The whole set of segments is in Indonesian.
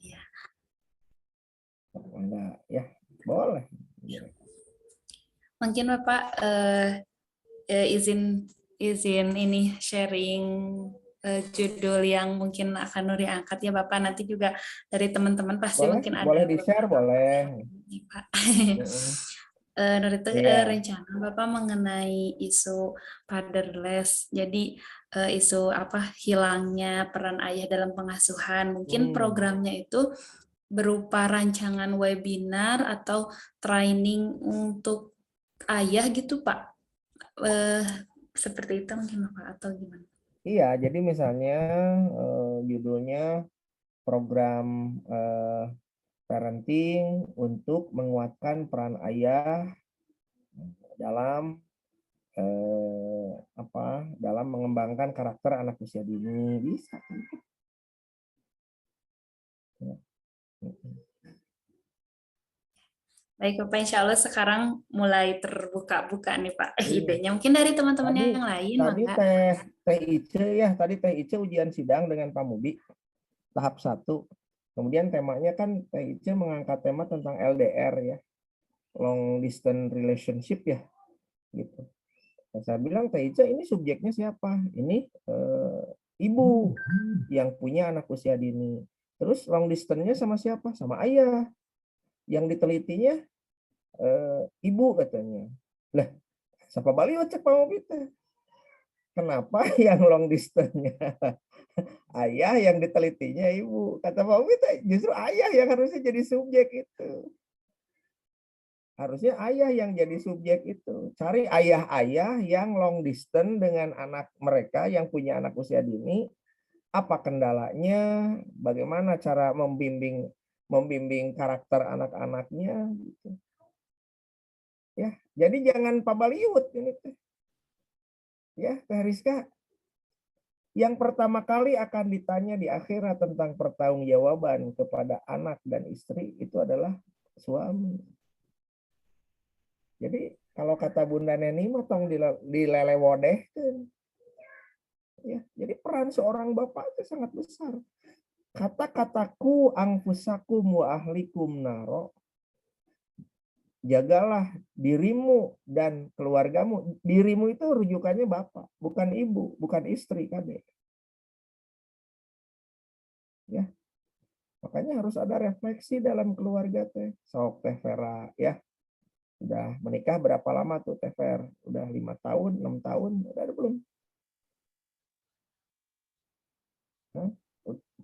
Ya. Enggak, ya boleh. Mungkin Bapak izin ini sharing judul yang mungkin akan Nuri angkat ya Bapak. Nanti juga dari teman-teman pasti Boleh, mungkin ada boleh di-share, boleh. Pak. Mm-mm. Nur itu Iya. rencana Bapak mengenai isu fatherless. Jadi isu apa hilangnya peran ayah dalam pengasuhan. Mungkin programnya itu berupa rancangan webinar atau training untuk ayah gitu Pak. Seperti itu mungkin Bapak atau gimana? Iya, jadi misalnya judulnya program parenting untuk menguatkan peran ayah dalam dalam mengembangkan karakter anak usia dini, bisa. Baik Bapak, insya Allah sekarang mulai terbuka-buka nih Pak idenya. Mungkin dari teman-teman Tadi yang lain, tadi Mangga. teh Ice ya, tadi teh Ice ujian sidang dengan Pak Mubi tahap 1. Kemudian temanya kan teh Ice mengangkat tema tentang LDR ya, long distance relationship ya, gitu. Nah, saya bilang teh Ice ini subjeknya siapa? Ini ibu yang punya anak usia dini. Terus long distance-nya sama siapa? Sama ayah. Yang ditelitinya ibu katanya. Lah, siapa balik cek Pak Mubi teh? Kenapa yang long distance-nya ayah, yang ditelitinya ibu? Kata Pak Ubi, justru ayah yang harusnya jadi subjek itu. Harusnya ayah yang jadi subjek itu. Cari ayah-ayah yang long distance dengan anak mereka yang punya anak usia dini. Apa kendalanya? Bagaimana cara membimbing karakter anak-anaknya? Gitu. Ya, jadi jangan pabaliut ini teh. Ya, Teh Rizka. Yang pertama kali akan ditanya di akhirat tentang pertanggungjawaban kepada anak dan istri itu adalah suami. Jadi kalau kata Bunda Neni mah tong dilelewodeh. Ya, jadi peran seorang bapak itu sangat besar. Kata-kataku angfusakum wa ahlikum naro. Jagalah dirimu dan keluargamu. Dirimu itu rujukannya bapak, bukan ibu, bukan istri, Kade. Ya. Makanya harus ada refleksi dalam keluarga teh. Sok Teh Vera ya. Udah menikah berapa lama tuh Teh Ver? Udah 5 tahun, 6 tahun, udah ada belum? Hah?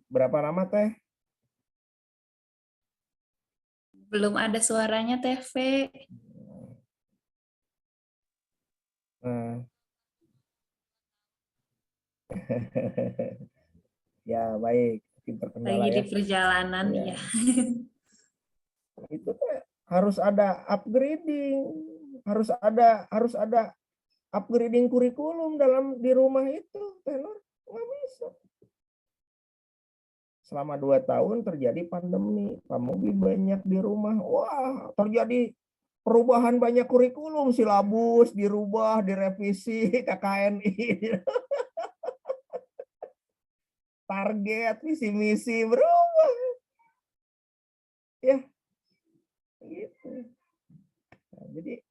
Berapa lama Teh? Belum ada suaranya TV. Nah. Ya baik, mungkin terkendala Lagi di ya. perjalanan Ya. ya. Itu teh harus ada upgrading, harus ada upgrading kurikulum dalam di rumah itu, Tenor nggak bisa. Selama 2 tahun terjadi pandemi, Pamubi banyak di rumah. Wah, terjadi perubahan banyak kurikulum, silabus dirubah, direvisi, KKNI. Target, visi misi berubah. Ya, gitu. Nah, jadi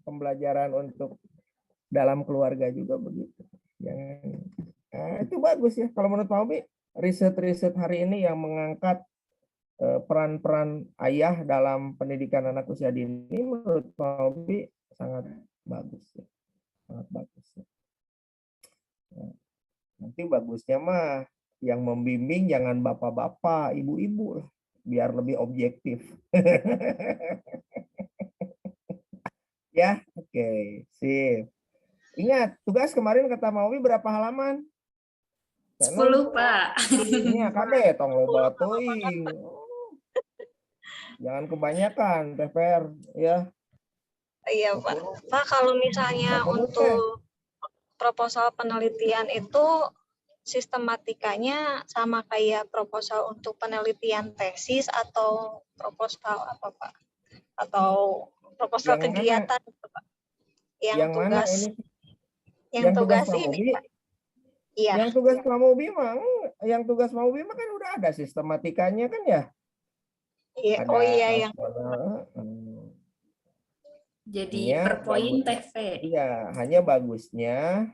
pembelajaran untuk dalam keluarga juga begitu. Itu bagus ya. Kalau menurut Pak Obi, riset-riset hari ini yang mengangkat peran-peran ayah dalam pendidikan anak usia dini menurut Pak Obi sangat bagus ya. Sangat bagus ya. Nah, nanti bagusnya mah yang membimbing jangan bapak-bapak, ibu-ibu lah, biar lebih objektif. Ya, oke, sip. Ingat, tugas kemarin kata Maui berapa halaman? 10 Pak. Ini kade tong loba teuing. Jangan kebanyakan, TPR ya. Iya Pak. Pak kalau misalnya untuk proposal penelitian itu sistematikanya sama kayak proposal untuk penelitian tesis atau proposal apa Pak? Atau proposal Yang kegiatan mana? Pak? Yang Yang tugas mana ini? yang Yang tugas tugas Pak ini Bobi? Pak. Iya. Yang tugas Pramubi mah, kan udah ada sistematikanya kan ya. Iya. Ada Oh iya yang nasional. Jadi Hanya per poin bagus, TV. iya, hanya bagusnya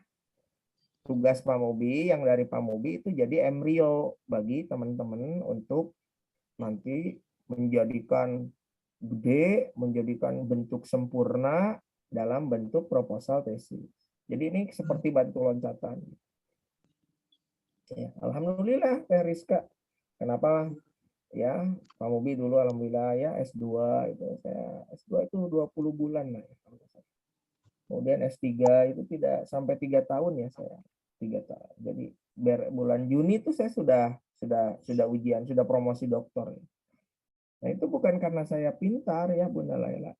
tugas Pramubi yang dari Pramubi itu jadi embrio bagi teman-teman untuk nanti menjadikan gede, menjadikan bentuk sempurna dalam bentuk proposal tesis. Jadi ini seperti batu loncatan. Ya, alhamdulillah Teh Rizka. Kenapa? Ya, Pramubi dulu alhamdulillah ya S2 itu saya S2 itu 20 bulan lah ya. Kemudian S3 itu tidak sampai 3 tahun ya saya. 3 tahun. Jadi bulan Juni itu saya sudah ujian, sudah promosi doktor. Nah, itu bukan karena saya pintar ya Bunda Laila,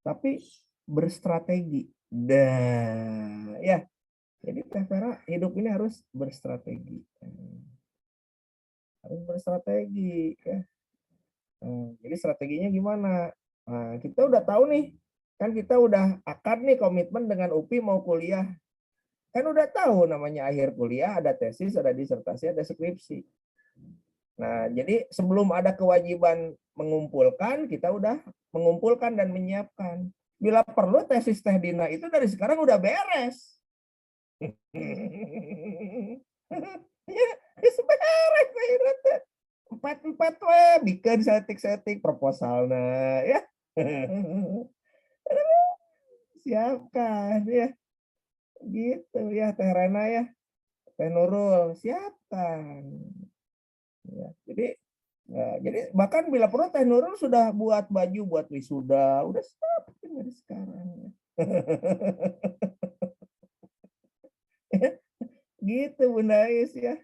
tapi berstrategi. Ya. Jadi Teh Vera, hidup ini harus berstrategi. Harus berstrategi ya. Jadi strateginya gimana? Nah, kita udah tahu nih, kan kita udah akad nih komitmen dengan UPI mau kuliah. Kan udah tahu namanya akhir kuliah, ada tesis, ada disertasi, ada skripsi. Nah, jadi sebelum ada kewajiban mengumpulkan, kita udah mengumpulkan dan menyiapkan. Bila perlu tesis Teh Dina itu dari sekarang udah beres. Ya, beres. Empat bikin setik proposalnya ya. Siapkan ya. Gitu ya Teh Rena ya. Teh Nurul siapkan. Ya, jadi bahkan bila perlu Teh Nurul sudah buat baju buat wisuda, udah siapin dari sekarang ya. Gitu Bunda Ais ya.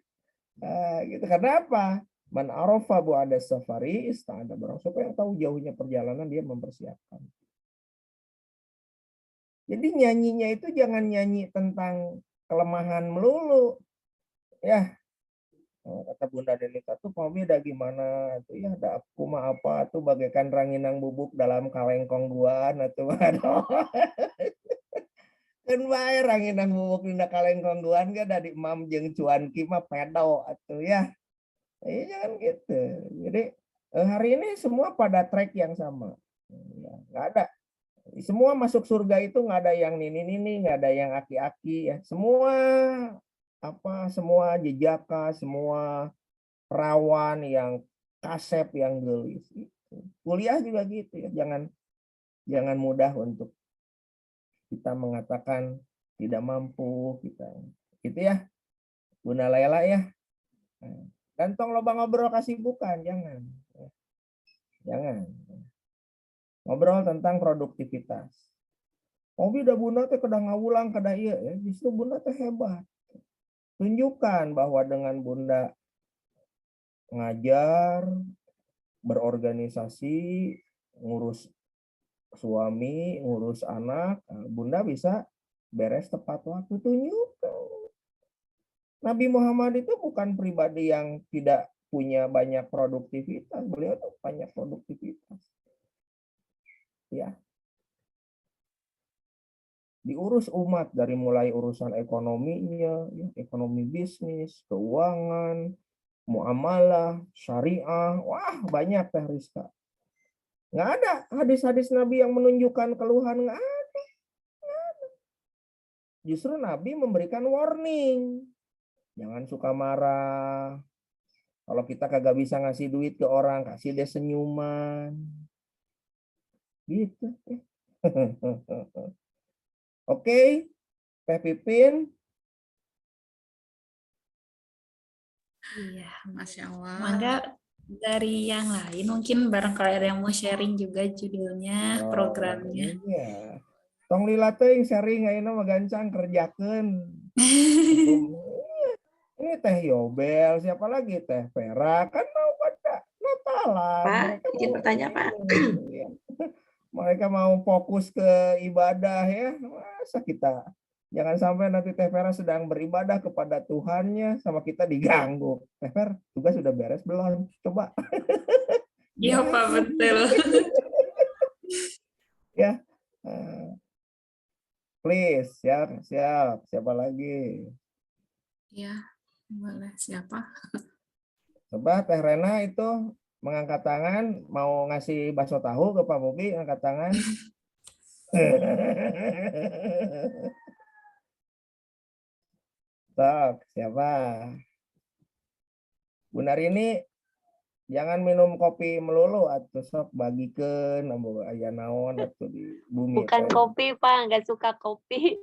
Gitu. Karena apa? Man arafa bu'ada safari ista'ada, barang siapa yang tahu jauhnya perjalanan dia mempersiapkan. Jadi nyanyinya itu jangan nyanyi tentang kelemahan melulu. Ya, kata Bunda Delika tuh Pomi ada gimana tuh ya, ada aku mah apa tuh bagaikan ranginang bubuk dalam kalengkong guan atau aduh. Kan bae ranginang bubuk dina kalengkong guan ga dari Mam jeung Cuan Ki mah pedo atuh ya. Jangan gitu. Jadi hari ini semua pada track yang sama. Ya, nggak ada. Semua masuk surga itu nggak ada yang nini, nggak ada yang aki-aki ya. Semua jejaka, semua perawan yang kasep, yang gelis. Kuliah juga gitu ya. Jangan mudah untuk kita mengatakan tidak mampu kita. Gitu ya. Bunda Lela ya. Gantong lobang ngobrol kasih bukan, jangan. Jangan. Ngobrol tentang produktivitas. Mobil udah Bunda teh kedang ngawulang kada ieu ya, justru Bunda teh hebat. Tunjukkan bahwa dengan Bunda ngajar, berorganisasi, ngurus suami, ngurus anak, Bunda bisa beres tepat waktu. Tunjukkan. Nabi Muhammad itu bukan pribadi yang tidak punya banyak produktivitas, beliau tuh banyak produktivitas. Ya. Diurus umat dari mulai urusan ekonominya, ya, ekonomi bisnis, keuangan, muamalah, syariah, wah banyak Teh Rizka. Nggak ada hadis-hadis Nabi yang menunjukkan keluhan, nggak ada. Justru Nabi memberikan warning, jangan suka marah. Kalau kita kagak bisa ngasih duit ke orang, kasih dia senyuman. Gitu. Oke, Teh Pipin. Iya, Masya Allah. Mangga dari yang lain mungkin barangkali ada yang mau sharing juga judulnya, programnya. Iya. Tong lila teh sharing ayeuna mah gancang kerjakeun. Ini Teh Yobel, siapa lagi Teh Vera kan mau pada Natalan. Pak, Mereka izin mau bertanya, Pak. ya. Mereka mau fokus ke ibadah ya. Masa kita jangan sampai nanti Teh Vera sedang beribadah kepada Tuhannya sama kita diganggu. Teh Vera, tugas sudah beres belum? Coba. Iya Pak, betul. Ya. Please, siap. Siapa lagi? Ya, boleh. Siapa? Coba Teh Rena itu mengangkat tangan, mau ngasih bakso tahu ke Pak Bobi, angkat tangan. Sok, siapa? Benar ini jangan minum kopi melulu atuh sok bagikeun aya naon atuh di bumi Bukan teh. kopi, Pak. Nggak suka kopi.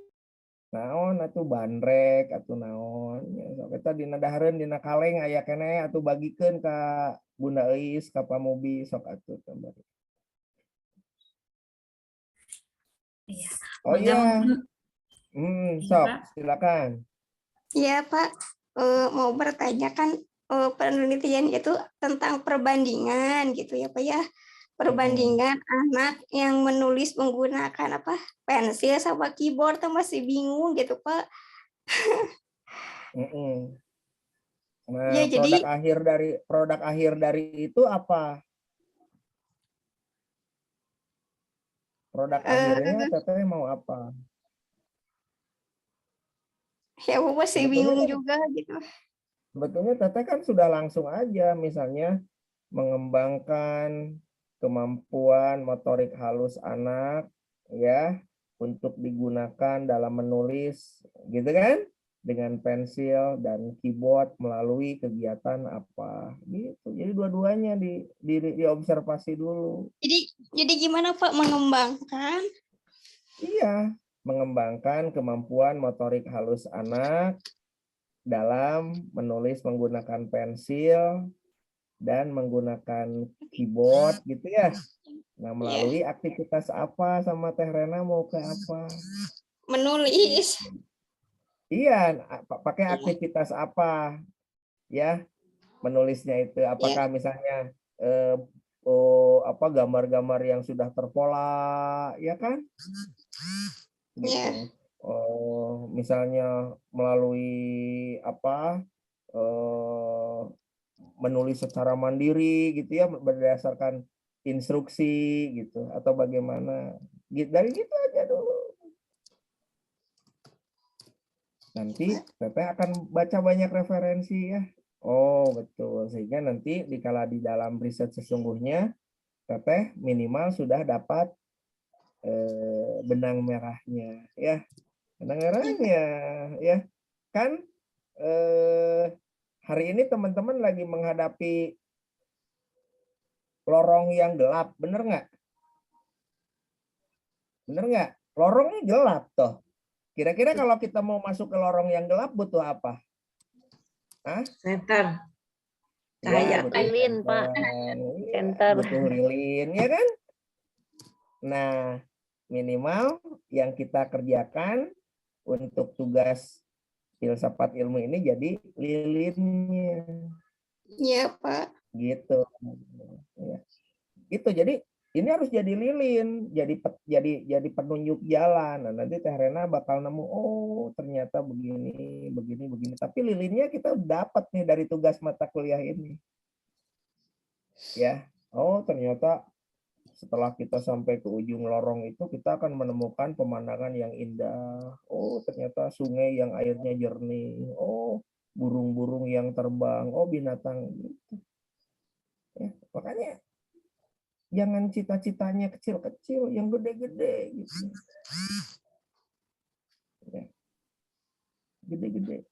Naon atuh bandrek atuh naon. Ya, sok eta dina dahareun dina kaleng aya keneh atuh bagikeun ka Bunda Eis ka Pamobi sok atuh tambah. Iya. Oh Mangga iya, mungkin iya, sok Pak. silakan. Iya, Pak. Mau bertanya kan penelitian itu tentang perbandingan gitu ya, Pak ya. Perbandingan anak yang menulis menggunakan apa? Pensil sama keyboard tuh masih bingung gitu, Pak. Mm-mm. Nah, Ya, jadi produk akhir dari itu apa? Produk akhirnya eh Teteh mau apa? ya aku masih Sebetulnya bingung kan juga gitu. sebetulnya Teteh kan sudah langsung aja misalnya mengembangkan kemampuan motorik halus anak ya untuk digunakan dalam menulis gitu kan dengan pensil dan keyboard melalui kegiatan apa gitu. Jadi dua-duanya diobservasi dulu. Jadi gimana, Pak, mengembangkan? Iya, mengembangkan kemampuan motorik halus anak dalam menulis menggunakan pensil dan menggunakan keyboard gitu ya. Nah, Ya, melalui aktivitas apa sama Teh Rena mau ke apa? menulis. Iya, pakai aktivitas apa ya menulisnya itu? Ya, Apakah misalnya apa gambar-gambar yang sudah terpola, ya kan? Gitu. ya, Misalnya melalui apa? Menulis secara mandiri gitu ya berdasarkan instruksi gitu atau bagaimana dari gitu aja dulu nanti Teteh akan baca banyak referensi ya. Oh betul, sehingga nanti dikala di dalam riset sesungguhnya Teteh minimal sudah dapat benang merahnya ya, benang merahnya ya kan. Hari ini teman-teman lagi menghadapi lorong yang gelap, bener nggak? Bener nggak? Lorongnya gelap toh. Kira-kira kalau kita mau masuk ke lorong yang gelap butuh apa? Hah? Senter. Ya, Cahaya. butuh Lilin, Pak. Iya, Senter. butuh lilin, ya kan? Nah, minimal yang kita kerjakan untuk tugas filsafat ilmu ini jadi lilinnya, ya, Pak. gitu. Ya. Gitu, jadi ini harus jadi lilin, jadi penunjuk jalan. Nah, nanti Teh Rena bakal nemu, oh ternyata begini, begini, begini. Tapi lilinnya kita dapat nih dari tugas mata kuliah ini. Ya, oh ternyata setelah kita sampai ke ujung lorong itu kita akan menemukan pemandangan yang indah. Oh ternyata sungai yang airnya jernih. Oh burung-burung yang terbang. Oh binatang gitu. Ya, makanya jangan cita-citanya kecil-kecil, yang gede-gede gitu. Ya, gede-gede.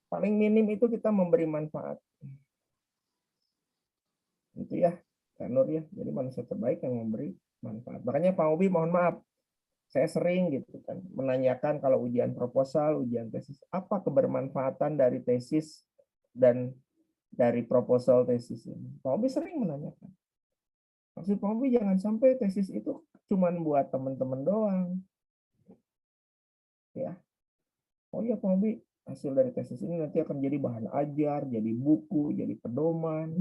Paling minim itu kita memberi manfaat. Itu ya, Kak Nur ya. Jadi manusia terbaik yang memberi manfaat. Makanya Pak Obi mohon maaf, saya sering gitu kan menanyakan kalau ujian proposal, ujian tesis, apa kebermanfaatan dari tesis dan dari proposal tesis ini. Pak Obi sering menanyakan. Maksud Pak Obi jangan sampai tesis itu cuma buat teman-teman doang. Ya. Oh iya Pak Obi, hasil dari tesis ini nanti akan jadi bahan ajar, jadi buku, jadi pedoman,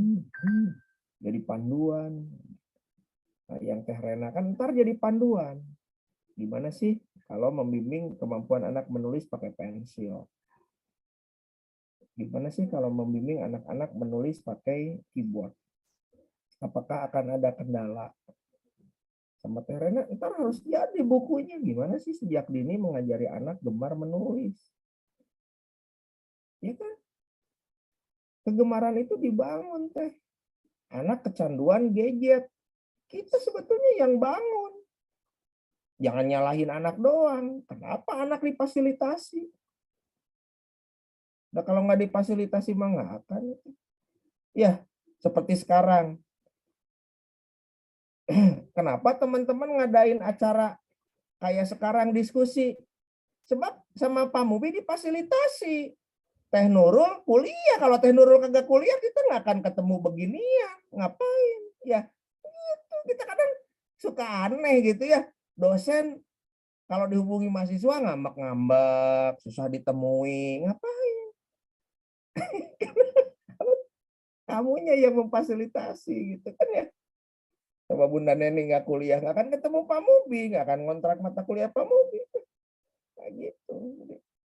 jadi panduan. Nah, yang Teh Rena kan ntar jadi panduan. Gimana sih kalau membimbing kemampuan anak menulis pakai pensil? Gimana sih kalau membimbing anak-anak menulis pakai keyboard? Apakah akan ada kendala? Sama Teh Rena, ntar harus jadi bukunya. Gimana sih sejak dini mengajari anak gemar menulis? Ya kan? Kegemaran itu dibangun teh. Anak kecanduan gadget. Kita sebetulnya yang bangun. Jangan nyalahin anak doang. Kenapa anak difasilitasi? Nah, kalau nggak difasilitasi mah nggak akan. Ya, seperti sekarang. Kenapa teman-teman ngadain acara kayak sekarang diskusi? Sebab sama Pak Mubi difasilitasi. Teh Nurul kuliah. Kalau Teh Nurul kagak kuliah, kita nggak akan ketemu beginian. Ngapain? Ya, gitu. Kita kadang suka aneh gitu ya. Dosen kalau dihubungi mahasiswa ngambek-ngambek, susah ditemui. Ngapain? Kamunya yang memfasilitasi gitu kan ya. Coba Bunda Neni nggak kuliah, nggak akan ketemu Pak Mubi, nggak akan ngontrak mata kuliah Pak Mubi. Kayak gitu.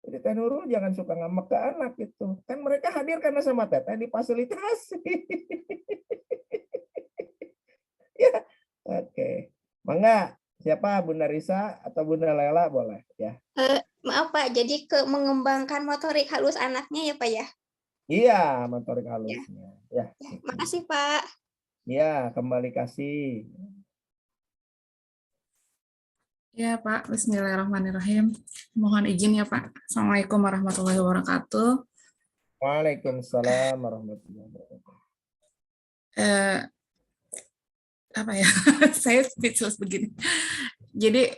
Jadi Teh Nurul jangan suka ngambek ke anak gitu. Kan mereka hadir karena sama Teteh difasilitasi. Ya, oke. Mangga, siapa Bunda Risa atau Bunda Lela boleh ya. Maaf Pak, jadi mengembangkan motorik halus anaknya ya Pak ya? Iya, motorik halusnya. Ya. Makasih Pak. Iya, kembali kasih. Ya Pak, Bismillahirrahmanirrahim. Mohon izin ya Pak. Assalamualaikum warahmatullahi wabarakatuh. Waalaikumsalam warahmatullahi wabarakatuh. Apa ya? Saya speechless begini. Jadi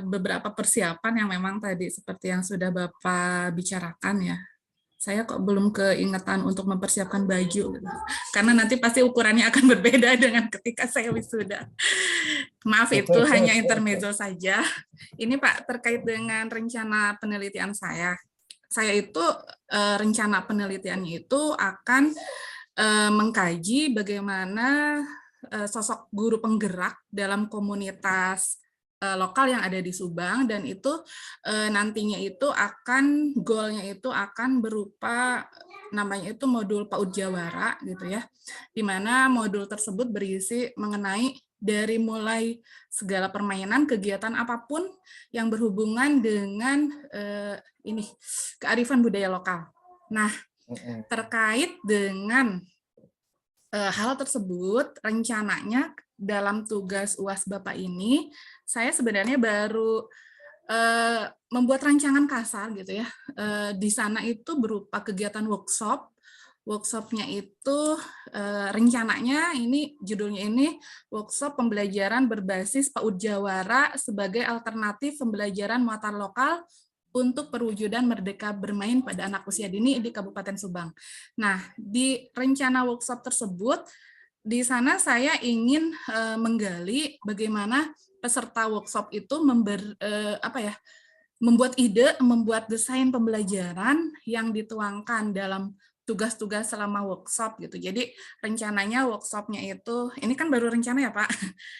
beberapa persiapan yang memang tadi seperti yang sudah Bapak bicarakan ya. Saya kok belum keingetan untuk mempersiapkan baju, gitu. Karena nanti pasti ukurannya akan berbeda dengan ketika saya wisuda. Maaf, itu hanya intermezzo saja. Ini Pak, terkait dengan rencana penelitian saya. Saya itu rencana penelitiannya itu akan mengkaji bagaimana sosok guru penggerak dalam komunitas lokal yang ada di Subang, dan itu nantinya itu akan goalnya itu akan berupa namanya itu modul PAUD Jawara gitu ya, di mana modul tersebut berisi mengenai dari mulai segala permainan, kegiatan apapun yang berhubungan dengan ini kearifan budaya lokal. Nah, terkait dengan hal tersebut, rencananya dalam tugas UAS Bapak ini, saya sebenarnya baru membuat rancangan kasar gitu ya. Di sana itu berupa kegiatan workshop. Workshopnya itu rencananya ini judulnya ini workshop pembelajaran berbasis PAUD Jawara sebagai alternatif pembelajaran muatan lokal untuk perwujudan merdeka bermain pada anak usia dini di Kabupaten Subang. Nah, di rencana workshop tersebut, di sana saya ingin menggali bagaimana peserta workshop itu membuat ide, membuat desain pembelajaran yang dituangkan dalam tugas-tugas selama workshop gitu. Jadi rencananya workshopnya itu, ini kan baru rencana ya Pak.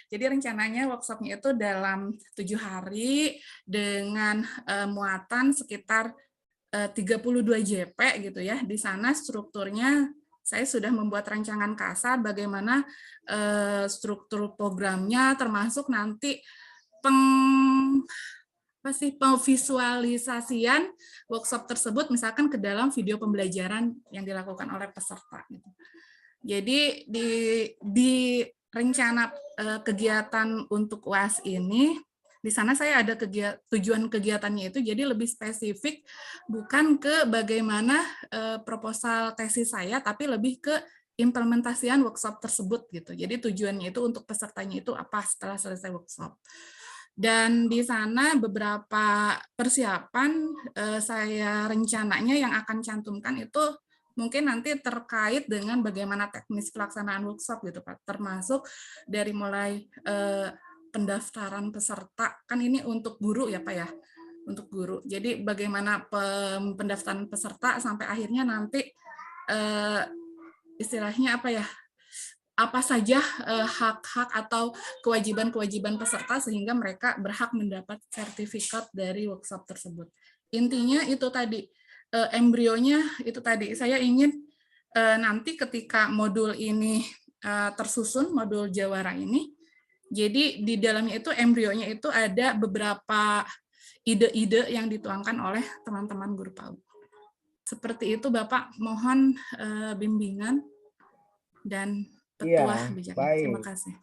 Jadi rencananya workshopnya itu dalam 7 hari dengan muatan sekitar 32 JP gitu ya. Di sana strukturnya saya sudah membuat rancangan kasar bagaimana struktur programnya, termasuk nanti pemvisualisasian workshop tersebut misalkan ke dalam video pembelajaran yang dilakukan oleh peserta. Jadi di rencana kegiatan untuk UAS ini, di sana saya ada tujuan kegiatannya itu jadi lebih spesifik, bukan ke bagaimana proposal tesis saya, tapi lebih ke implementasian workshop tersebut gitu. Jadi tujuannya itu untuk pesertanya itu apa setelah selesai workshop. Dan di sana beberapa persiapan saya rencananya yang akan cantumkan itu mungkin nanti terkait dengan bagaimana teknis pelaksanaan workshop gitu Pak, termasuk dari mulai pendaftaran peserta, kan ini untuk guru ya Pak ya, untuk guru. Jadi bagaimana pendaftaran peserta sampai akhirnya nanti istilahnya apa ya, apa saja hak-hak atau kewajiban-kewajiban peserta sehingga mereka berhak mendapat sertifikat dari workshop tersebut. Intinya itu tadi, embrionya itu tadi, saya ingin nanti ketika modul ini tersusun, modul Jawara ini, jadi di dalamnya itu embrionya itu ada beberapa ide-ide yang dituangkan oleh teman-teman guru PAUD. seperti itu Bapak, mohon bimbingan dan petuah Iya, kebijakan. Terima baik. kasih.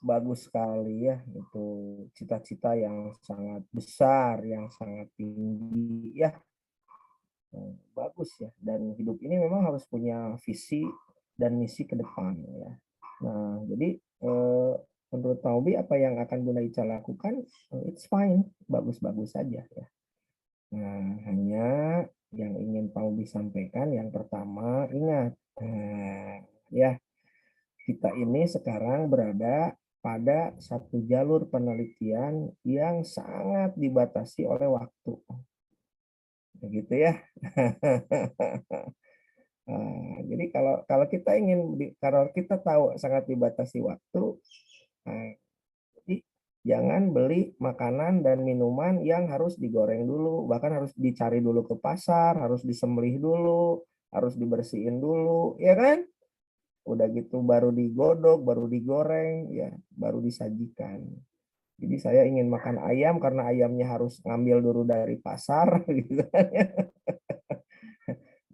Bagus sekali ya, itu cita-cita yang sangat besar, yang sangat tinggi ya. Bagus ya, dan hidup ini memang harus punya visi dan misi ke depan ya. Nah, jadi menurut Pak Obi apa yang akan Bunda Ica lakukan, it's fine, bagus-bagus saja ya. Nah, hanya yang ingin Pak Obi sampaikan yang pertama, ingat ya, kita ini sekarang berada pada satu jalur penelitian yang sangat dibatasi oleh waktu. Begitu ya. Jadi kalau kita kalau kita tahu sangat dibatasi waktu, jadi jangan beli makanan dan minuman yang harus digoreng dulu, bahkan harus dicari dulu ke pasar, harus disembelih dulu, harus dibersihin dulu, ya kan? Udah gitu baru digodok, baru digoreng, ya, baru disajikan. Jadi saya ingin makan ayam karena ayamnya harus ngambil dulu dari pasar, gitu kan ya.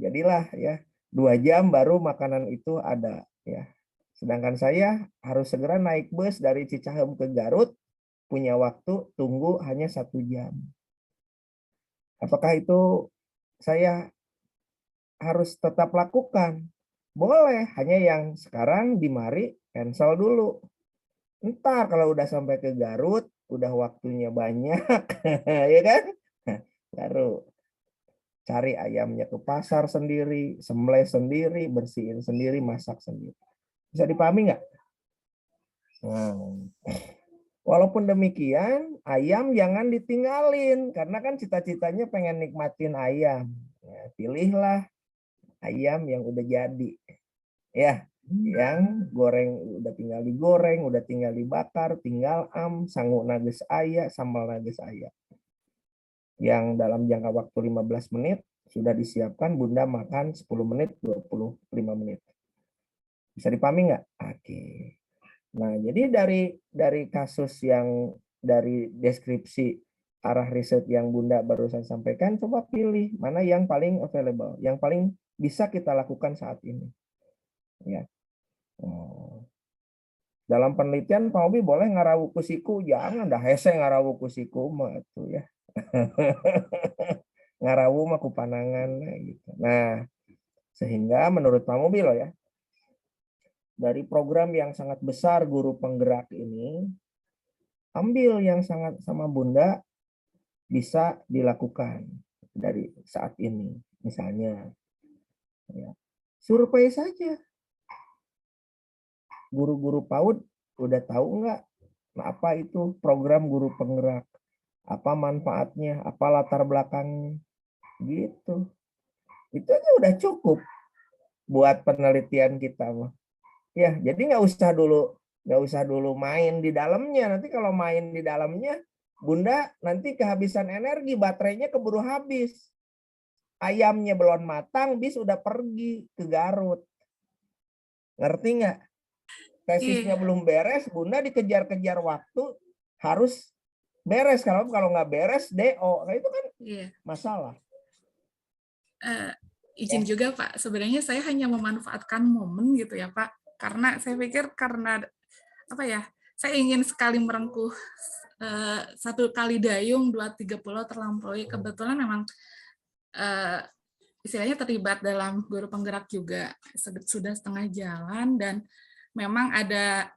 Jadilah ya 2 jam baru makanan itu ada ya. Sedangkan saya harus segera naik bus dari Cicahem ke Garut, punya waktu tunggu hanya 1 jam. Apakah itu saya harus tetap lakukan? Boleh, hanya yang sekarang di mari cancel dulu. Ntar kalau udah sampai ke Garut, udah waktunya banyak, ya kan? Baru cari ayamnya ke pasar sendiri, sembelih sendiri, bersihin sendiri, masak sendiri. Bisa dipahami nggak? Nah, walaupun demikian, ayam jangan ditinggalin, karena kan cita-citanya pengen nikmatin ayam. Ya, pilihlah ayam yang udah jadi. Ya, yang goreng udah tinggal digoreng, udah tinggal dibakar, tinggal sangu nages aya, sambal nages aya. Yang dalam jangka waktu 15 menit sudah disiapkan, Bunda makan 10 menit, 25 menit. Bisa dipahami nggak? Oke. Nah, jadi dari kasus yang dari deskripsi arah riset yang Bunda barusan sampaikan, coba pilih mana yang paling available, yang paling bisa kita lakukan saat ini. Ya. Dalam penelitian Pak Obi boleh ngarawu kusiku, jangan dah hese ngarawu kusiku mah itu ya. Ngarawu mah kupanangan gitu. Nah, sehingga menurut Pak Obi loh ya, dari program yang sangat besar guru penggerak ini, ambil yang sangat sama Bunda bisa dilakukan dari saat ini. Misalnya, ya, survei saja. Guru-guru PAUD udah tahu nggak apa itu program guru penggerak? Apa manfaatnya? Apa latar belakangnya? Gitu. Itu aja udah cukup buat penelitian kita mah. Ya, jadi nggak usah dulu main di dalamnya. Nanti kalau main di dalamnya, Bunda nanti kehabisan energi, baterainya keburu habis. Ayamnya belum matang, bis udah pergi ke Garut. Ngerti nggak? Tesisnya belum beres, Bunda dikejar-kejar waktu, harus beres. Kalau nggak beres, DO. Nah, itu kan masalah. Izin juga Pak, sebenarnya saya hanya memanfaatkan momen gitu ya Pak, karena saya pikir karena apa ya, saya ingin sekali merengkuh 1 kali dayung, 2-3 pulau terlampaui. Kebetulan memang istilahnya terlibat dalam guru penggerak juga, sudah setengah jalan, dan memang ada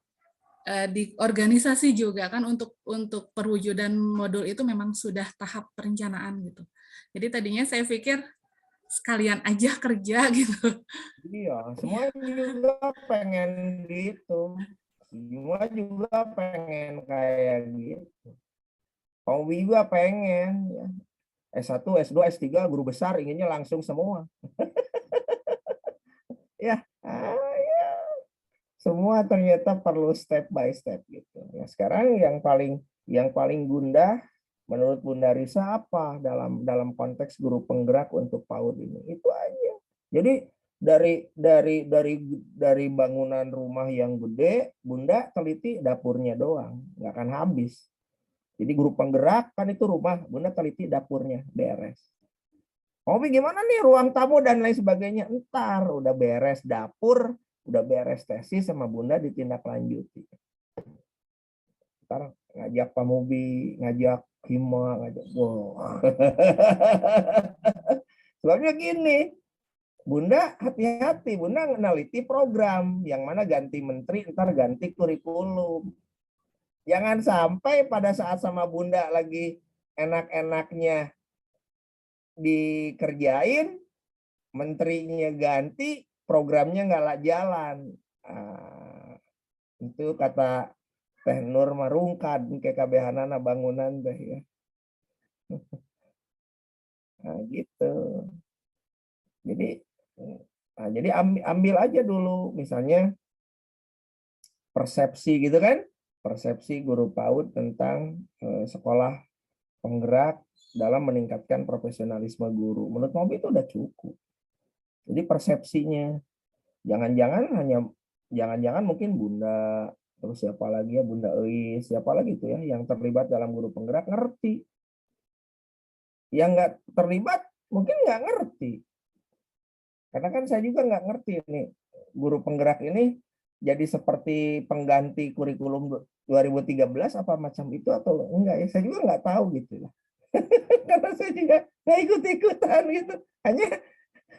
di organisasi juga kan untuk perwujudan modul itu memang sudah tahap perencanaan gitu. Jadi tadinya saya pikir sekalian aja kerja gitu. Iya, semua juga pengen gitu. Semua juga pengen kayak gitu. Owi juga pengen ya. S1, S2, S3 guru besar inginnya langsung semua. Ya, ya. Semua ternyata perlu step by step gitu. Ya, sekarang yang paling Bunda menurut Bunda Risa apa dalam konteks guru penggerak untuk PAUD ini? Itu aja. Jadi dari bangunan rumah yang gede, Bunda teliti dapurnya doang, nggak akan habis. Jadi guru penggerak kan itu rumah, Bunda teliti dapurnya beres. Hobi gimana nih ruang tamu dan lain sebagainya. Entar udah beres dapur, udah beres tesis sama Bunda ditindaklanjuti. Ntar ngajak Pak Mubi, ngajak Hima, ngajak wow. Soalnya gini, Bunda hati-hati, Bunda meneliti program yang mana ganti menteri, ntar ganti kurikulum. Jangan sampai pada saat sama Bunda lagi enak-enaknya dikerjain, menterinya ganti, programnya nggak jalan. Itu kata Teh Nur Marungkad ke kabehanana bangunan teh ya. Nah, gitu. Jadi ambil aja dulu misalnya persepsi gitu kan, persepsi guru PAUD tentang sekolah penggerak dalam meningkatkan profesionalisme guru. Menurut Mobi itu udah cukup. Jadi persepsinya jangan-jangan mungkin Bunda, terus siapa lagi ya, Bunda Eis, siapa lagi tuh ya yang terlibat dalam guru penggerak ngerti. Yang nggak terlibat mungkin nggak ngerti. Karena kan saya juga nggak ngerti nih, guru penggerak ini jadi seperti pengganti kurikulum 2013 apa macam itu atau enggak ya, saya juga nggak tahu gitu ya. Karena saya juga nggak ikut-ikutan gitu, hanya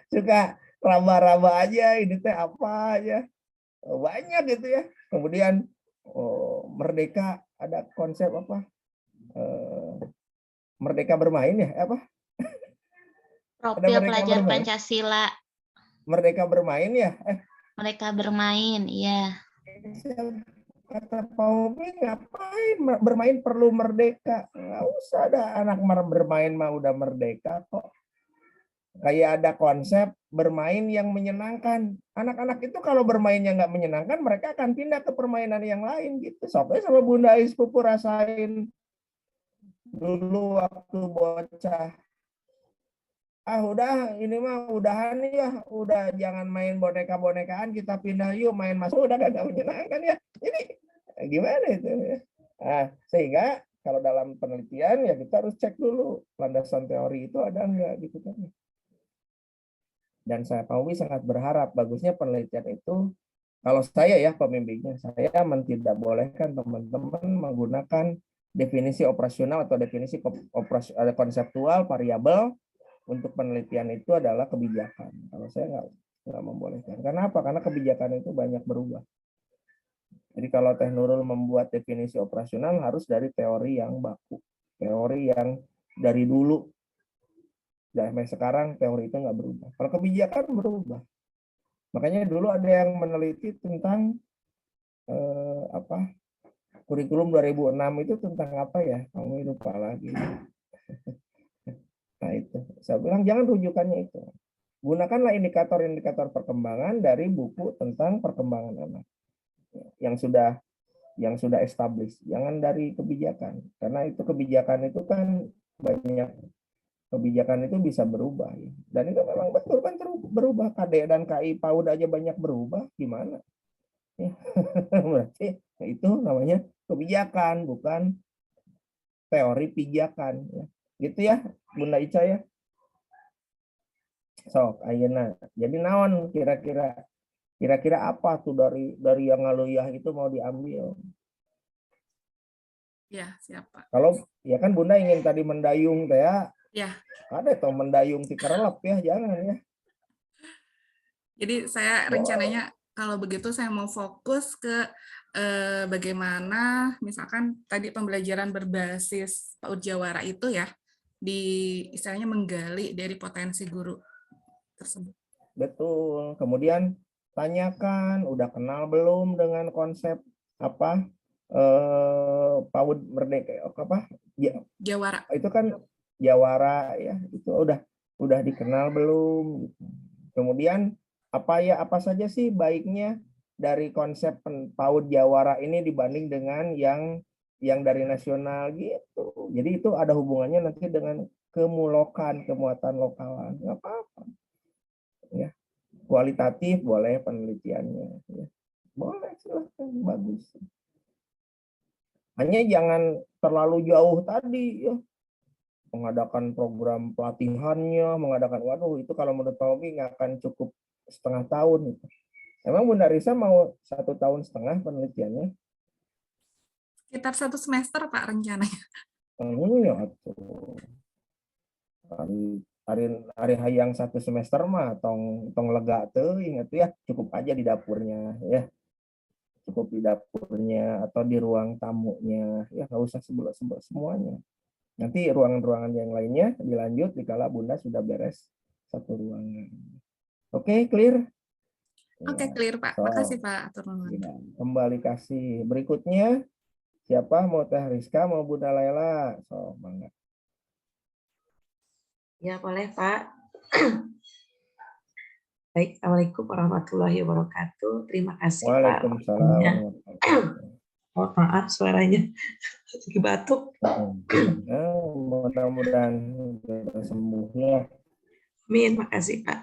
suka raba-raba aja ini teh apa aja, banyak gitu ya. Kemudian merdeka, ada konsep apa, merdeka bermain ya apa, Profil Merdeka pelajar Bermain. Pancasila. Merdeka bermain ya, Mereka bermain, iya. kata Pak Ubi, ngapain bermain perlu merdeka, nggak usah ada anak bermain mah udah merdeka kok. Kayak ada konsep bermain yang menyenangkan. Anak-anak itu kalau bermainnya nggak menyenangkan, mereka akan pindah ke permainan yang lain gitu. Sampai sama Bunda Ais Pupu rasain dulu waktu bocah. Udah ini mah udahan ya, udah jangan main boneka-bonekaan, kita pindah yuk main masuk, udah gak menyenangkan ya. Jadi gimana itu ya? Sehingga kalau dalam penelitian ya kita harus cek dulu landasan teori itu ada enggak gitu kan. Dan saya Pak Uwi sangat berharap bagusnya penelitian itu, kalau saya ya pembimbingnya, saya tidak bolehkan teman-teman menggunakan definisi operasional atau definisi konseptual variabel untuk penelitian itu adalah kebijakan. Kalau saya nggak membolehkan. Karena apa? Karena kebijakan itu banyak berubah. Jadi kalau Teh Nurul membuat definisi operasional harus dari teori yang baku, teori yang dari dulu. Sampai sekarang teori itu nggak berubah. Kalau kebijakan berubah. Makanya dulu ada yang meneliti tentang kurikulum 2006 itu tentang apa ya? Kamu lupa lagi. Nah itu, saya bilang jangan rujukannya itu. Gunakanlah indikator-indikator perkembangan dari buku tentang perkembangan anak yang sudah established. Jangan dari kebijakan, karena itu kebijakan itu kan banyak, kebijakan itu bisa berubah ya. Dan itu memang betul kan berubah. KD dan KI PAUD aja banyak berubah, gimana? Ya. Berarti itu namanya kebijakan, bukan teori pijakan. Ya. Gitu ya, Bunda Ica ya. Sok ayeuna. Jadi naon kira-kira apa tuh dari yang ngaluyah itu mau diambil? Ya, siapa? Kalau ya kan Bunda ingin tadi mendayung teh ya. Ya. Ada tuh mendayung ti kerelep ya, jangan ya. Jadi saya rencananya kalau begitu saya mau fokus ke bagaimana misalkan tadi pembelajaran berbasis PAUD Jawara itu ya, di istilahnya menggali dari potensi guru tersebut. Betul. Kemudian tanyakan udah kenal belum dengan konsep apa PAUD Merdeka apa Jawara. Itu kan Jawara ya, itu udah dikenal belum. Kemudian apa saja sih baiknya dari konsep PAUD Jawara ini dibanding dengan yang dari nasional gitu. Jadi itu ada hubungannya nanti dengan kemulokan, kemuatan lokalan, nggak apa-apa. Ya, kualitatif boleh penelitiannya, ya. Boleh silahkan, bagus. Hanya jangan terlalu jauh tadi, ya. mengadakan program pelatihannya, waduh itu kalau menurut Pak Umi nggak akan cukup setengah tahun. Gitu. Emang Bunda Risa mau 1 tahun setengah penelitiannya? Sekitar 1 semester Pak rencananya. Ya tuh. Hari hayang 1 semester mah tong lega tuh ingat ya cukup aja di dapurnya ya, cukup di dapurnya atau di ruang tamunya ya, nggak usah sebut semuanya. Nanti ruangan-ruangan yang lainnya dilanjut dikala Bunda sudah beres 1 ruangan. Oke, clear? Oke, Ya. clear Pak. Makasih Pak. Atur nuhun. Ya, kembali kasih berikutnya. Siapa mau Teh Rizka mau Bunda Laila? So, mangga. Ya, boleh, Pak. Baik, Assalamualaikum warahmatullahi wabarakatuh. Terima kasih, Pak. Waalaikumsalam waktunya. warahmatullahi wabarakatuh. Oh, maaf suaranya lagi batuk. Mudah-mudahan sembuh ya. Amin, makasih, Pak.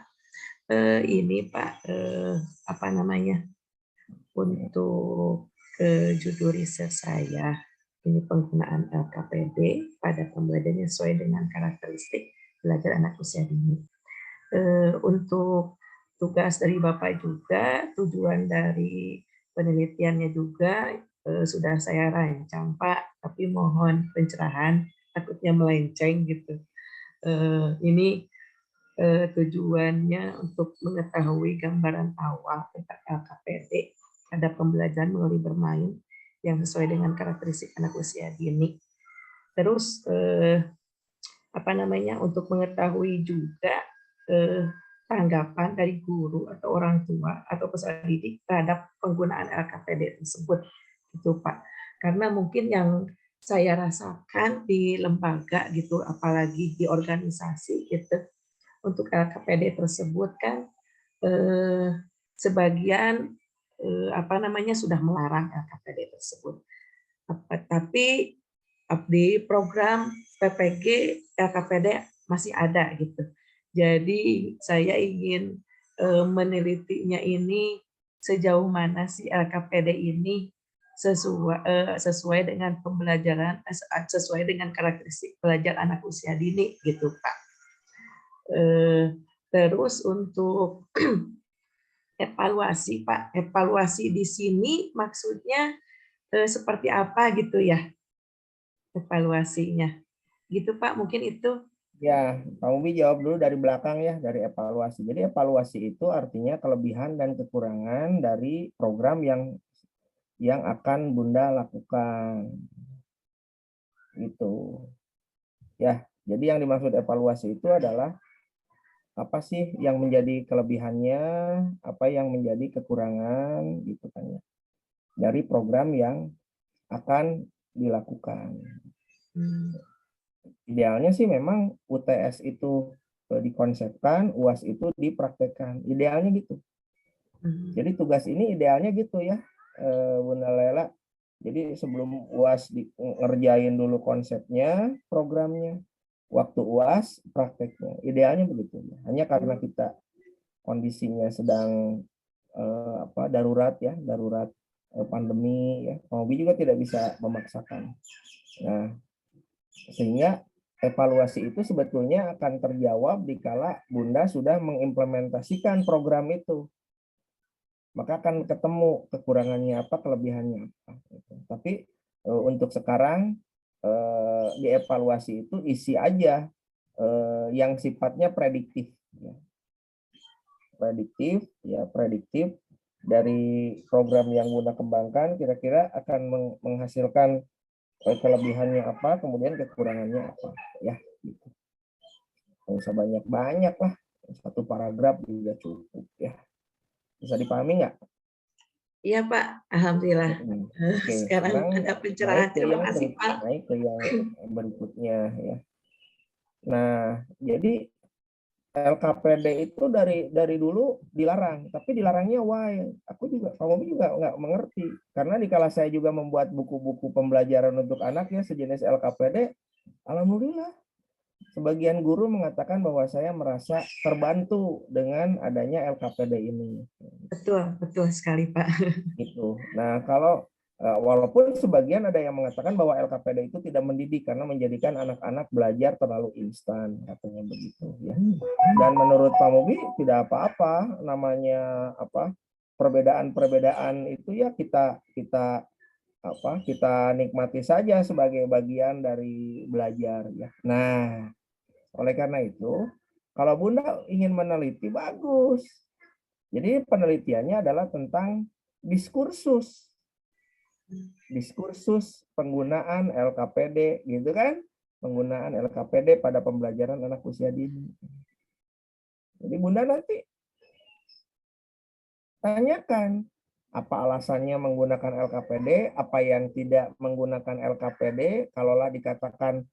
Ini Pak, apa namanya? Untuk judul riset saya, ini penggunaan LKPD pada pembelajaran sesuai dengan karakteristik belajar anak usia dini. Untuk tugas dari Bapak juga, tujuan dari penelitiannya juga sudah saya rancang, Pak, tapi mohon pencerahan, takutnya melenceng gitu. Ini tujuannya untuk mengetahui gambaran awal tentang LKPD pada pembelajaran melalui bermain yang sesuai dengan karakteristik anak usia dini. Terus apa namanya, untuk mengetahui juga tanggapan dari guru atau orang tua atau peserta didik terhadap penggunaan LKPD tersebut, gitu Pak. Karena mungkin yang saya rasakan di lembaga gitu, apalagi di organisasi gitu, untuk LKPD tersebut kan sebagian apa namanya sudah melarang LKPD tersebut. Tapi di program PPG LKPD masih ada gitu. Jadi saya ingin menelitinya ini sejauh mana sih LKPD ini sesuai dengan pembelajaran, sesuai dengan karakteristik belajar anak usia dini gitu Pak. Terus untuk evaluasi Pak, evaluasi di sini maksudnya seperti apa gitu ya evaluasinya, gitu Pak, mungkin itu. Ya, Pak Ubi jawab dulu dari belakang ya, dari evaluasi. Jadi evaluasi itu artinya kelebihan dan kekurangan dari program yang akan Bunda lakukan. Gitu. Ya, jadi yang dimaksud evaluasi itu adalah apa sih yang menjadi kelebihannya, apa yang menjadi kekurangan gitu kan ya. Dari program yang akan dilakukan. Idealnya sih memang UTS itu dikonsepkan, UAS itu dipraktekkan. Idealnya gitu. Jadi tugas ini idealnya gitu ya, Bunda Lela. Jadi sebelum UAS ngerjain dulu konsepnya, programnya. Waktu UAS prakteknya. Idealnya begitu. Hanya karena kita kondisinya sedang darurat ya, darurat pandemi ya. Hobi juga tidak bisa memaksakan. Nah, sehingga evaluasi itu sebetulnya akan terjawab dikala Bunda sudah mengimplementasikan program itu. Maka akan ketemu kekurangannya apa, kelebihannya apa. Tapi untuk sekarang dievaluasi itu isi aja yang sifatnya prediktif. Prediktif dari program yang Bunda kembangkan kira-kira akan menghasilkan kelebihannya apa, kemudian kekurangannya apa, ya. Gitu. Nggak usah banyak-banyak lah, 1 paragraf juga cukup ya. Bisa dipahami nggak? Iya Pak, alhamdulillah. Oke, Sekarang ada pencerahan. Terima kasih Pak. Naik ke yang berikutnya ya. Nah, jadi LKPD itu dari dulu dilarang, tapi dilarangnya why? Aku juga, kamu juga nggak mengerti. Karena dikala saya juga membuat buku-buku pembelajaran untuk anak ya sejenis LKPD, alhamdulillah sebagian guru mengatakan bahwa saya merasa terbantu dengan adanya LKPD ini. Betul sekali Pak. Gitu. Nah kalau Walaupun sebagian ada yang mengatakan bahwa LKPD itu tidak mendidik karena menjadikan anak-anak belajar terlalu instan, katanya begitu ya. Dan menurut Pak Mubi tidak apa-apa, namanya apa, perbedaan-perbedaan itu ya kita nikmati saja sebagai bagian dari belajar ya. Nah, oleh karena itu, kalau Bunda ingin meneliti bagus. Jadi penelitiannya adalah tentang diskursus penggunaan LKPD gitu kan, penggunaan LKPD pada pembelajaran anak usia dini. Jadi Bunda nanti tanyakan apa alasannya menggunakan LKPD, apa yang tidak menggunakan LKPD, kalaulah dikatakan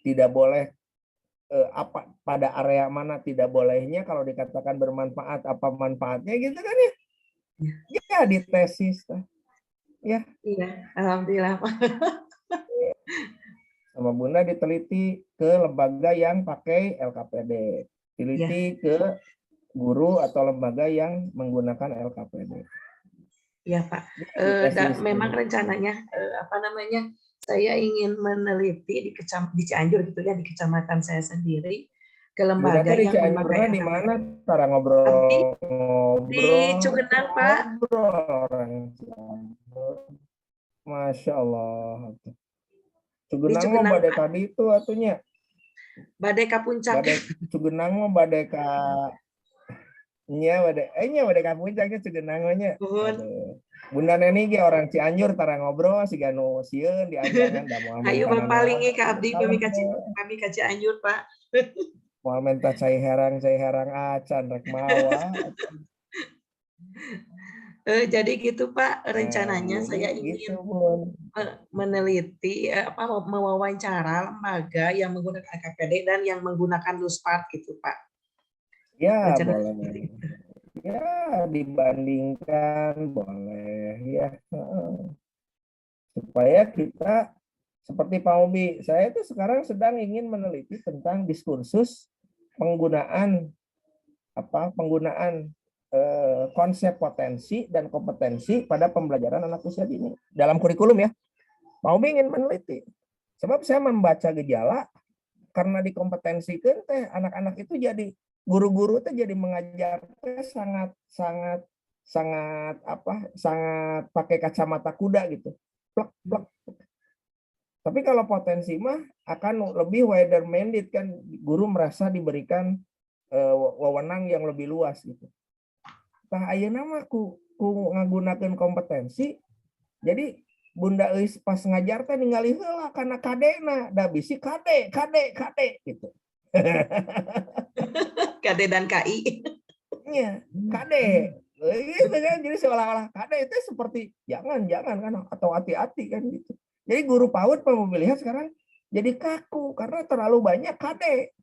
tidak boleh, apa pada area mana tidak bolehnya, kalau dikatakan bermanfaat apa manfaatnya gitu kan ya. Ya di tesis ya. Iya, alhamdulillah Pak. Sama Bunda diteliti ke lembaga yang pakai LKPD, teliti ke guru atau lembaga yang menggunakan LKPD. Iya Pak. Memang rencananya saya ingin meneliti di Cianjur gitu ya, di kecamatan saya sendiri, ke lembaga yang memakai di mana cara ngobrol di Cugenang Pak. Orang Masya Allah. Cugenang mah badai tadi itu atunya. Badai ka puncak. Cugenang mah badai ka badai ka puncaknya Cugenang nya. Bunda Neni ge orang Cianjur tara ngobrol siga nu sieun di anjangan da moal. Hayu bapalingi ka abdi kami ka Cianjur Pak. Moal menta cai herang acan rek mawa. Jadi gitu Pak, rencananya saya ingin meneliti mewawancara lembaga yang menggunakan LKPD dan yang menggunakan Luspart gitu Pak. Ya, boleh. Ya, dibandingkan boleh ya. Supaya kita seperti Pak Ubi, saya itu sekarang sedang ingin meneliti tentang diskursus penggunaan konsep potensi dan kompetensi pada pembelajaran anak usia dini dalam kurikulum ya. Mau ingin meneliti. Sebab saya membaca gejala karena dikompetensikan teh anak-anak itu jadi guru-guru teh jadi mengajar teh sangat pakai kacamata kuda gitu. Plek, plek. Tapi kalau potensi mah akan lebih wider minded kan, guru merasa diberikan wewenang yang lebih luas gitu. Tah ayeuna mah ku ngagunakeun kompetensi. Jadi Bunda Eis pas ngajar teh ningali heula kana kadena, da bisi kade gitu. Kade dan KI. Iya, kade. Gitu kan, jadi seolah-olah kade itu seperti jangan kan atau hati-hati kan gitu. Jadi guru PAUD mau melihat sekarang jadi kaku karena terlalu banyak kade.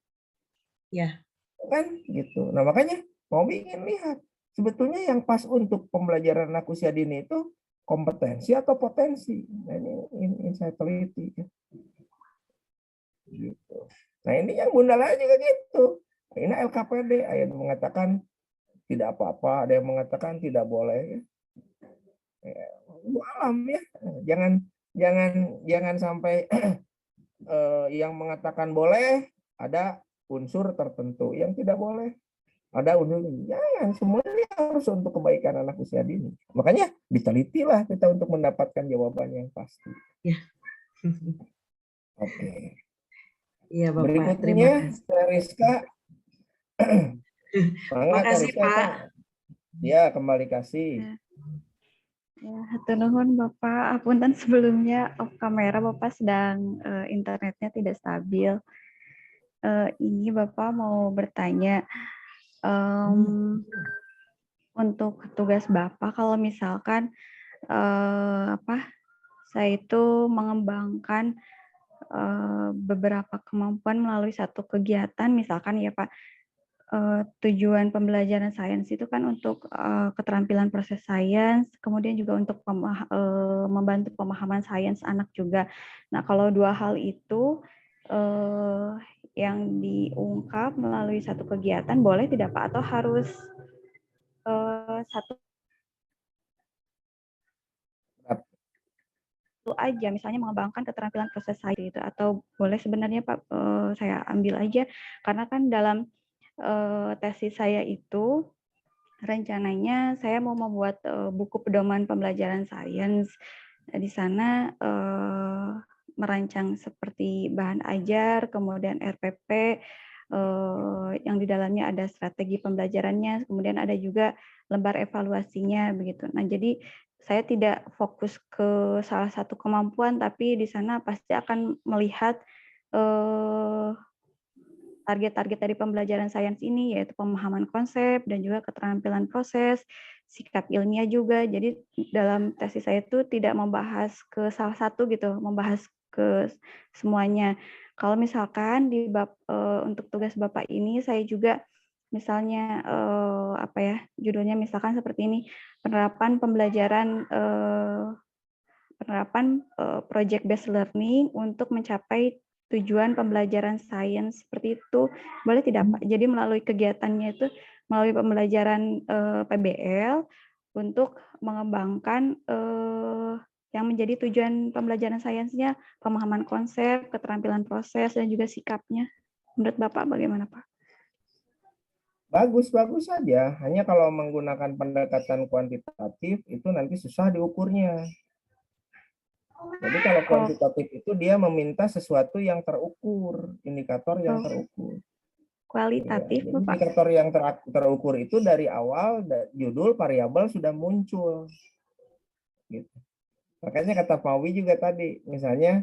Ya. Kan gitu. Nah, makanya mau ingin lihat sebetulnya yang pas untuk pembelajaran anak usia dini itu kompetensi atau potensi. Nah, ini saya teliti. Gitu. Nah, ini yang Bunda lain juga gitu. Ini LKPD, ada yang mengatakan tidak apa-apa, ada yang mengatakan tidak boleh. Alam ya. Jangan sampai yang mengatakan boleh ada unsur tertentu yang tidak boleh. Ada unsur jangan, semuanya harus untuk kebaikan anak usia dini. Makanya ditelitilah kita untuk mendapatkan jawaban yang pasti. Ya. Oke. Iya Bapak. Berikutnya Rizka. Terima kasih Pak. Ya, kembali kasih. Ya, hatur nuhun Bapak. Apunten sebelumnya off kamera Bapak sedang internetnya tidak stabil. Ini Bapak mau bertanya. Untuk tugas Bapak kalau misalkan saya itu mengembangkan beberapa kemampuan melalui satu kegiatan, misalkan ya Pak, tujuan pembelajaran sains itu kan untuk keterampilan proses sains, kemudian juga untuk membantu pemahaman sains anak juga. Nah, kalau dua hal itu yang diungkap melalui satu kegiatan boleh tidak Pak, atau harus satu? aja, misalnya mengembangkan keterampilan proses saya gitu, atau boleh sebenarnya Pak saya ambil aja, karena kan dalam tesis saya itu rencananya saya mau membuat buku pedoman pembelajaran sains. Di sana merancang seperti bahan ajar, kemudian RPP, yang di dalamnya ada strategi pembelajarannya, kemudian ada juga lembar evaluasinya begitu. Nah, jadi saya tidak fokus ke salah satu kemampuan, tapi di sana pasti akan melihat target-target dari pembelajaran sains ini, yaitu pemahaman konsep dan juga keterampilan proses, sikap ilmiah juga. Jadi dalam tesis saya itu tidak membahas ke salah satu gitu, membahas ke semuanya. Kalau misalkan di untuk tugas Bapak ini saya juga misalnya apa ya judulnya misalkan seperti ini, penerapan pembelajaran project based learning untuk mencapai tujuan pembelajaran sains seperti itu, boleh tidak Pak? Jadi melalui kegiatannya itu melalui pembelajaran PBL untuk mengembangkan yang menjadi tujuan pembelajaran sainsnya, pemahaman konsep, keterampilan proses, dan juga sikapnya. Menurut Bapak bagaimana Pak? Bagus-bagus saja. Hanya kalau menggunakan pendekatan kuantitatif itu nanti susah diukurnya. Jadi kalau kuantitatif itu dia meminta sesuatu yang terukur, indikator yang terukur. Kualitatif, Ya, Bapak. indikator yang terukur itu dari awal judul variabel sudah muncul. Gitu. Makanya kata Pak Wi juga tadi, misalnya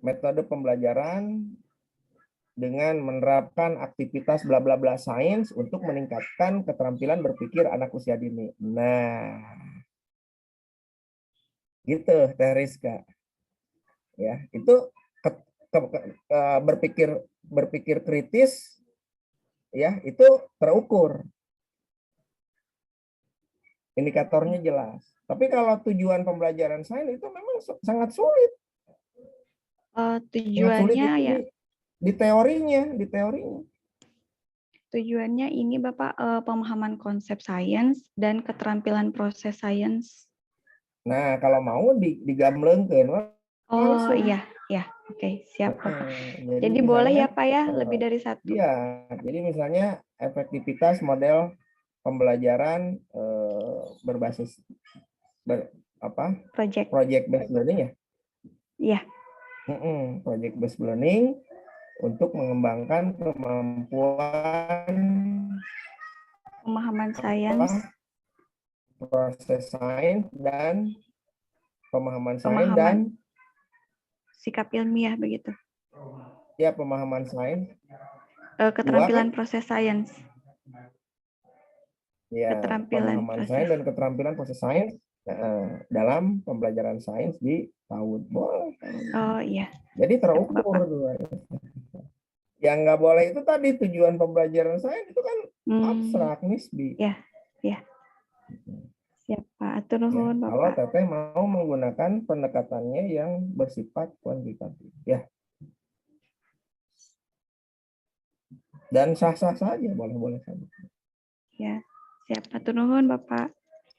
metode pembelajaran dengan menerapkan aktivitas bla bla bla sains untuk meningkatkan keterampilan berpikir anak usia dini. Nah, gitu Teh Rizka. Ya, itu berpikir kritis, ya itu terukur. Indikatornya jelas. Tapi kalau tujuan pembelajaran sains itu memang sangat sulit. Tujuannya ya. Di teorinya. Tujuannya ini Bapak pemahaman konsep sains dan keterampilan proses sains. Nah, kalau mau digamblengkeun. Oh iya, oke, siap Bapak. Jadi boleh ya Pak ya, lebih dari satu. Iya, jadi misalnya efektivitas model pembelajaran berbasis project based learning ya? Iya. Project based learning untuk mengembangkan kemampuan pemahaman sains, proses sains dan pemahaman sains dan sikap ilmiah begitu. Ya, pemahaman sains. Keterampilan proses sains. Ya, pemahaman sains dan keterampilan proses sains dalam pembelajaran sains di PAUD. Boleh. Oh iya. Jadi terukur. Yang nggak boleh itu tadi tujuan pembelajaran sains itu kan abstrak, nisbi. Ya. Siap Pak, atur nuhun Bapak. Kalau Teteh mau menggunakan pendekatannya yang bersifat kuantitatif, ya. Dan sah-sah saja, boleh-boleh saja. Ya, siap atur nuhun Bapak.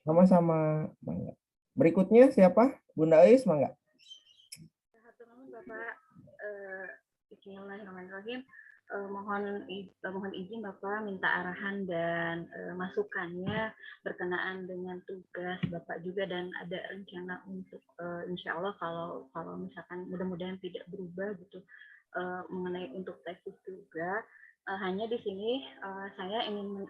Sama-sama, Mangga. Berikutnya siapa? Bunda Ais, Mangga. Atur nuhun Bapak. Bismillahirrahmanirrahim. Mohon izin Bapak minta arahan dan masukannya berkenaan dengan tugas Bapak juga, dan ada rencana untuk insya Allah kalau misalkan mudah-mudahan tidak berubah gitu mengenai untuk tesis juga. Hanya di sini saya ingin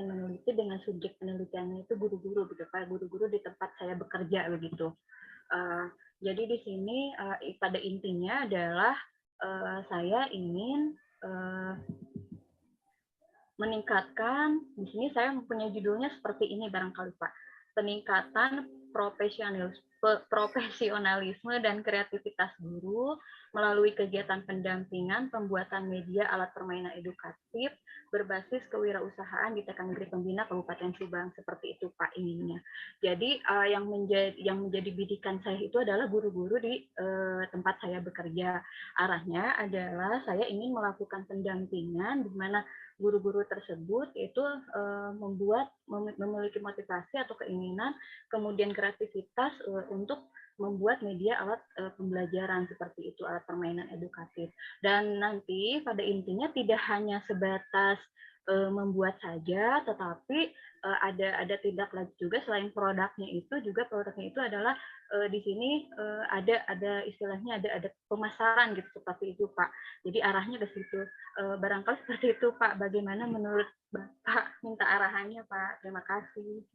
meneliti dengan subjek penelitiannya itu guru-guru gitu Pak, guru-guru di tempat saya bekerja begitu. Jadi di sini pada intinya adalah saya ingin meningkatkan, di sini saya mempunyai judulnya seperti ini barangkali Pak, peningkatan profesionalisme dan kreativitas guru melalui kegiatan pendampingan pembuatan media alat permainan edukatif berbasis kewirausahaan di TK Negeri Pembina Kabupaten Subang, seperti itu Pak inginnya. Jadi yang menjadi bidikan saya itu adalah guru-guru di tempat saya bekerja. Arahnya adalah saya ingin melakukan pendampingan di mana guru-guru tersebut itu memiliki motivasi atau keinginan, kemudian kreativitas untuk membuat media alat pembelajaran seperti itu, alat permainan edukatif. Dan nanti pada intinya tidak hanya sebatas membuat saja, tetapi ada tindak lanjut juga selain produknya itu juga produknya itu adalah di sini ada istilahnya ada pemasaran gitu seperti itu Pak. Jadi arahnya ke situ. Barangkali seperti itu Pak. Bagaimana menurut Bapak? Minta arahannya Pak. Terima kasih.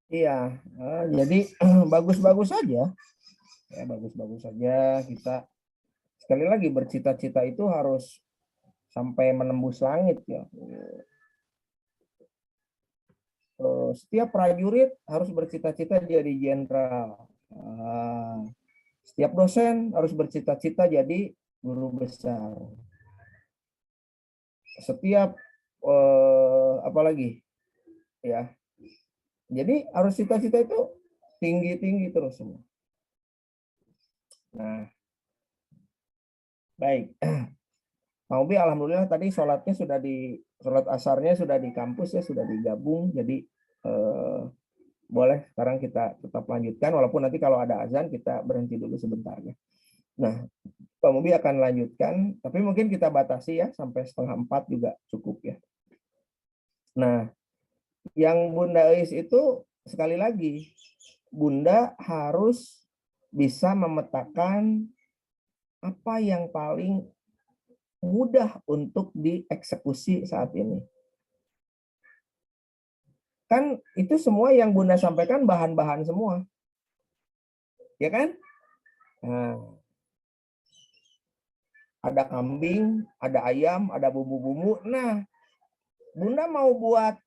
Iya, jadi bagus-bagus saja. Ya, bagus-bagus saja. Kita sekali lagi bercita-cita itu harus sampai menembus langit ya. Setiap prajurit harus bercita-cita jadi jenderal. Setiap dosen harus bercita-cita jadi guru besar. Setiap apalagi ya. Jadi harus cita-cita itu tinggi-tinggi terus semua. Nah, baik. Pak Ubi, alhamdulillah tadi sholat asarnya sudah di kampus ya, sudah digabung. Jadi boleh sekarang kita tetap lanjutkan, walaupun nanti kalau ada azan kita berhenti dulu sebentar ya. Nah, Pak Ubi akan lanjutkan, tapi mungkin kita batasi ya sampai 3:30 juga cukup ya. Nah, yang Bunda Eis itu sekali lagi, Bunda harus bisa memetakan apa yang paling mudah untuk dieksekusi saat ini. Kan itu semua yang Bunda sampaikan bahan-bahan semua. Ya kan? Nah, ada kambing, ada ayam, ada bumbu-bumbu. Nah, Bunda mau buat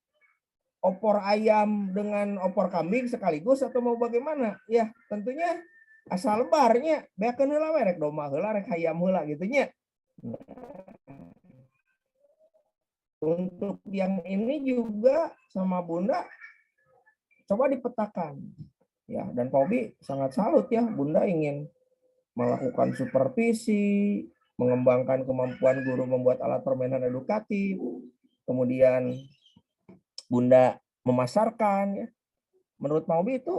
opor ayam dengan opor kambing sekaligus atau mau bagaimana? Ya, tentunya asal lebarnya beakeun heula we rek domba heula rek hayam heula gitu nya. Untuk yang ini juga sama Bunda coba dipetakan. Ya, dan Pak Obi sangat salut ya, Bunda ingin melakukan supervisi, mengembangkan kemampuan guru membuat alat permainan edukatif. Kemudian Bunda memasarkan ya. Menurut Pak Obi itu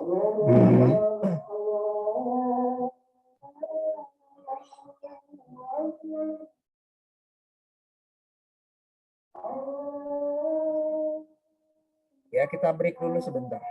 ya, kita break dulu sebentar.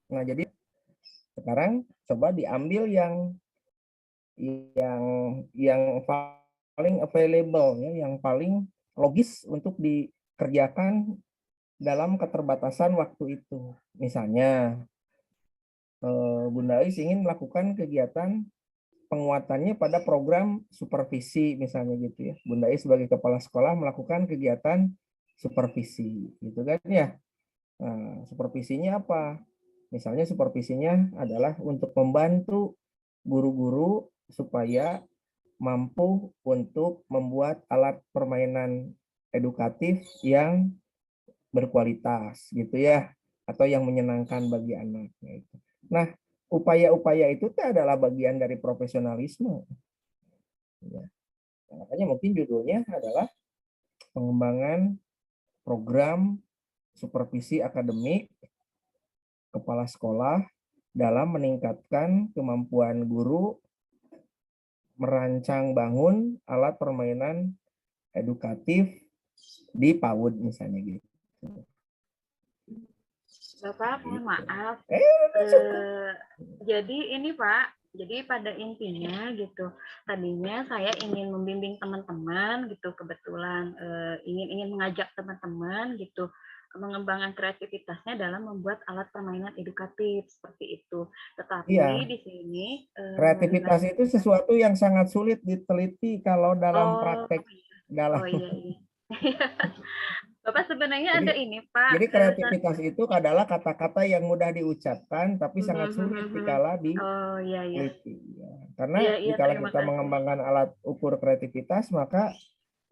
Nah, jadi sekarang coba diambil yang paling available ya, yang paling logis untuk dikerjakan dalam keterbatasan waktu itu. Misalnya Bunda Ais ingin melakukan kegiatan penguatannya pada program supervisi misalnya gitu ya. Bunda Ais sebagai kepala sekolah melakukan kegiatan supervisi gitu kan ya. Nah, supervisinya apa? Misalnya supervisinya adalah untuk membantu guru-guru supaya mampu untuk membuat alat permainan edukatif yang berkualitas gitu ya, atau yang menyenangkan bagi anak. Nah, upaya-upaya itu adalah bagian dari profesionalisme. Ya. Makanya mungkin judulnya adalah pengembangan program supervisi akademik kepala sekolah dalam meningkatkan kemampuan guru merancang bangun alat permainan edukatif di PAUD misalnya gitu. Bapak, mohon maaf. Jadi ini Pak, jadi pada intinya gitu, tadinya saya ingin membimbing teman-teman gitu, kebetulan ingin mengajak teman-teman gitu, mengembangkan kreativitasnya dalam membuat alat permainan edukatif seperti itu. Tetapi Iya. di sini Kreativitas itu sesuatu yang sangat sulit diteliti kalau dalam praktek dalam. Oh iya. Bapak sebenarnya ada ini Pak. Jadi kreativitas itu adalah kata-kata yang mudah diucapkan tapi sangat sulit dikala diteliti. Ya. Karena jika kita mengembangkan alat ukur kreativitas maka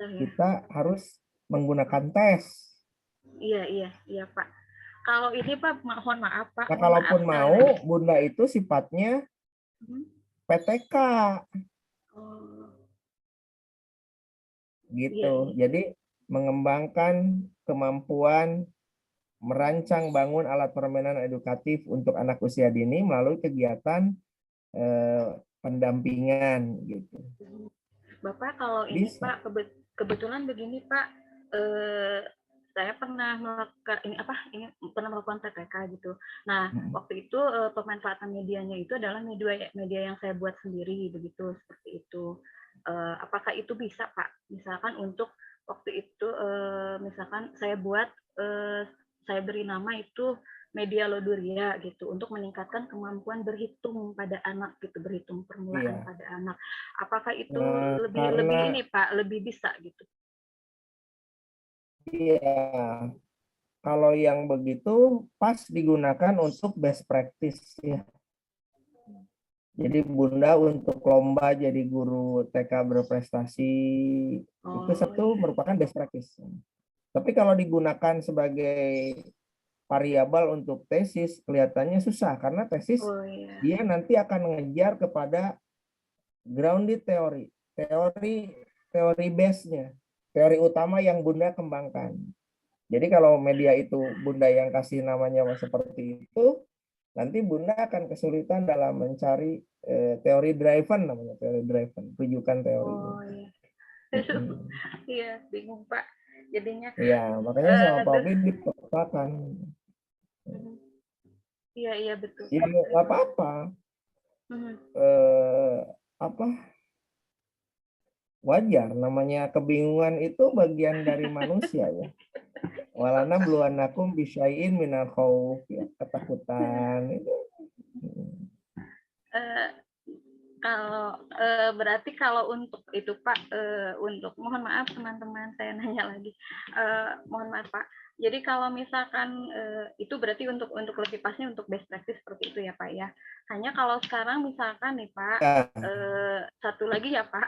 kita harus menggunakan tes. Iya Pak. Kalau ini Pak, mohon maaf Pak. Nah, kalaupun mau, Bunda itu sifatnya PTK. Gitu. Jadi mengembangkan kemampuan merancang bangun alat permainan edukatif untuk anak usia dini melalui kegiatan pendampingan gitu. Bapak kalau ini Pak kebetulan begini Pak, saya pernah melakukan PTK gitu. Nah waktu itu pemanfaatan medianya itu adalah media yang saya buat sendiri begitu, seperti itu. Apakah itu bisa Pak? Misalkan untuk waktu itu misalkan saya buat saya beri nama itu media Loduria gitu untuk meningkatkan kemampuan berhitung pada anak gitu, berhitung permulaan pada anak. Apakah itu lebih ini Pak, lebih bisa gitu? Iya. Kalau yang begitu pas digunakan untuk best practice ya. Jadi Bunda untuk lomba jadi guru TK berprestasi itu satu merupakan best practice. Tapi kalau digunakan sebagai variabel untuk tesis kelihatannya susah karena tesis dia nanti akan mengejar kepada grounded teori base-nya, teori utama yang Bunda kembangkan. Jadi kalau media itu Bunda yang kasih namanya seperti itu, nanti Bunda akan kesulitan dalam mencari teori driven namanya, teori driven, rujukan teori. Iya, bingung Pak. Jadinya. Iya, makanya sama Pak Obi dipetakan. Iya betul. Ya nggak apa-apa. Wajar, namanya kebingungan itu bagian dari manusia ya. Walana bluanakum bisyai'in minal khauf ya, ketakutan itu. Kalau berarti kalau untuk itu Pak, untuk mohon maaf teman-teman saya nanya lagi, mohon maaf Pak. Jadi kalau misalkan itu berarti untuk lebih pasnya untuk best practice seperti itu ya Pak ya. Hanya kalau sekarang misalkan nih Pak, satu lagi ya Pak.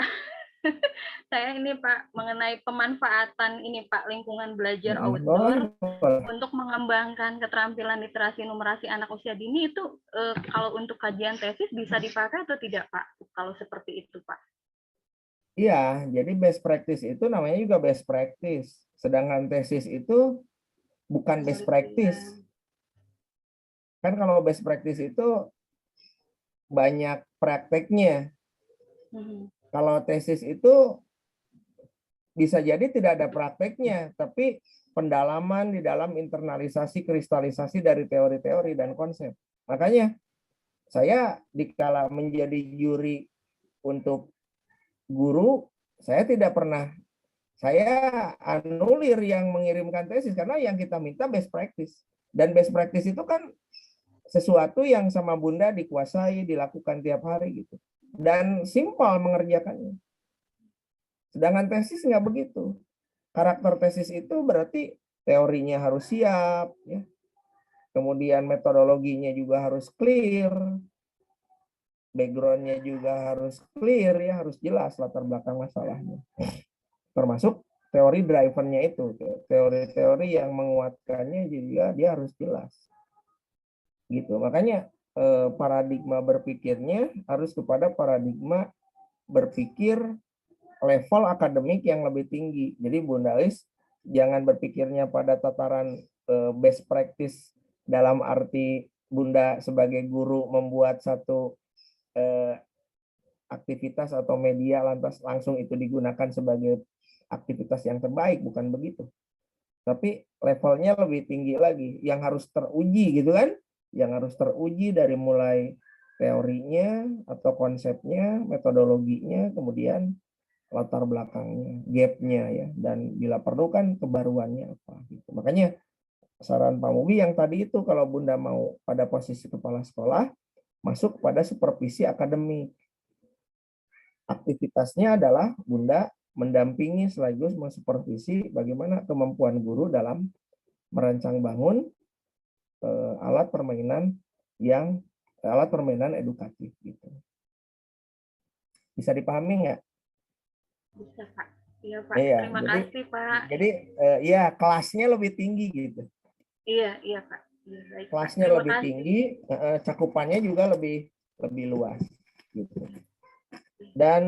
Saya ini Pak mengenai pemanfaatan ini Pak lingkungan belajar outdoor untuk mengembangkan keterampilan literasi numerasi anak usia dini itu kalau untuk kajian tesis bisa dipakai atau tidak Pak? Kalau seperti itu Pak? Iya, jadi best practice itu namanya juga best practice. Sedangkan tesis itu bukan best practice. Kan kalau best practice itu banyak prakteknya. Kalau tesis itu bisa jadi tidak ada prakteknya, tapi pendalaman di dalam internalisasi, kristalisasi dari teori-teori dan konsep. Makanya saya dikala menjadi juri untuk guru, saya tidak pernah, saya anulir yang mengirimkan tesis karena yang kita minta best practice. Dan best practice itu kan sesuatu yang sama Bunda dikuasai, dilakukan tiap hari gitu. Dan simpel mengerjakannya. Sedangkan tesis nggak begitu. Karakter tesis itu berarti teorinya harus siap, ya. Kemudian metodologinya juga harus clear, backgroundnya juga harus clear, ya, harus jelas latar belakang masalahnya. Termasuk teori drivernya itu, teori-teori yang menguatkannya juga dia harus jelas. Gitu. Makanya paradigma berpikirnya harus kepada paradigma berpikir level akademik yang lebih tinggi. Jadi Bunda Ais jangan berpikirnya pada tataran best practice dalam arti Bunda sebagai guru membuat satu aktivitas atau media lantas langsung itu digunakan sebagai aktivitas yang terbaik, bukan begitu. Tapi levelnya lebih tinggi lagi, yang harus teruji gitu kan, yang harus teruji dari mulai teorinya atau konsepnya, metodologinya, kemudian latar belakangnya, gapnya ya, dan bila perlu kan kebaruannya apa. Gitu. Makanya saran Pak Mubi yang tadi itu kalau Bunda mau pada posisi kepala sekolah, masuk pada supervisi akademik. Aktivitasnya adalah Bunda mendampingi sekaligus mensupervisi bagaimana kemampuan guru dalam merancang bangun alat permainan edukatif gitu. Bisa dipahami nggak? Bisa, Pak. Iya, Pak. Iya, Terima kasih, Pak. Jadi ya kelasnya lebih tinggi gitu. Iya, Pak. Iya, baik, Pak. Kelasnya Terima lebih kasih. tinggi, cakupannya juga lebih luas gitu. Dan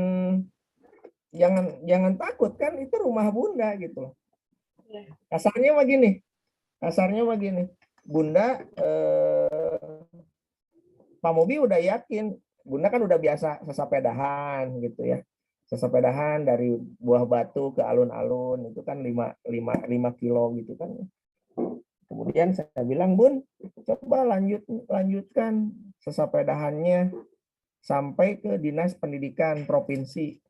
jangan takut, kan itu rumah Bunda gitu. Iya. Kasarnya begini. Bunda Pak Mubi udah yakin, Bunda kan udah biasa sesapedahan gitu ya. Sesapedahan dari Buah Batu ke alun-alun itu kan 5 kilo gitu kan. Kemudian saya bilang, Bun, coba lanjutkan sesapedahannya sampai ke Dinas Pendidikan Provinsi.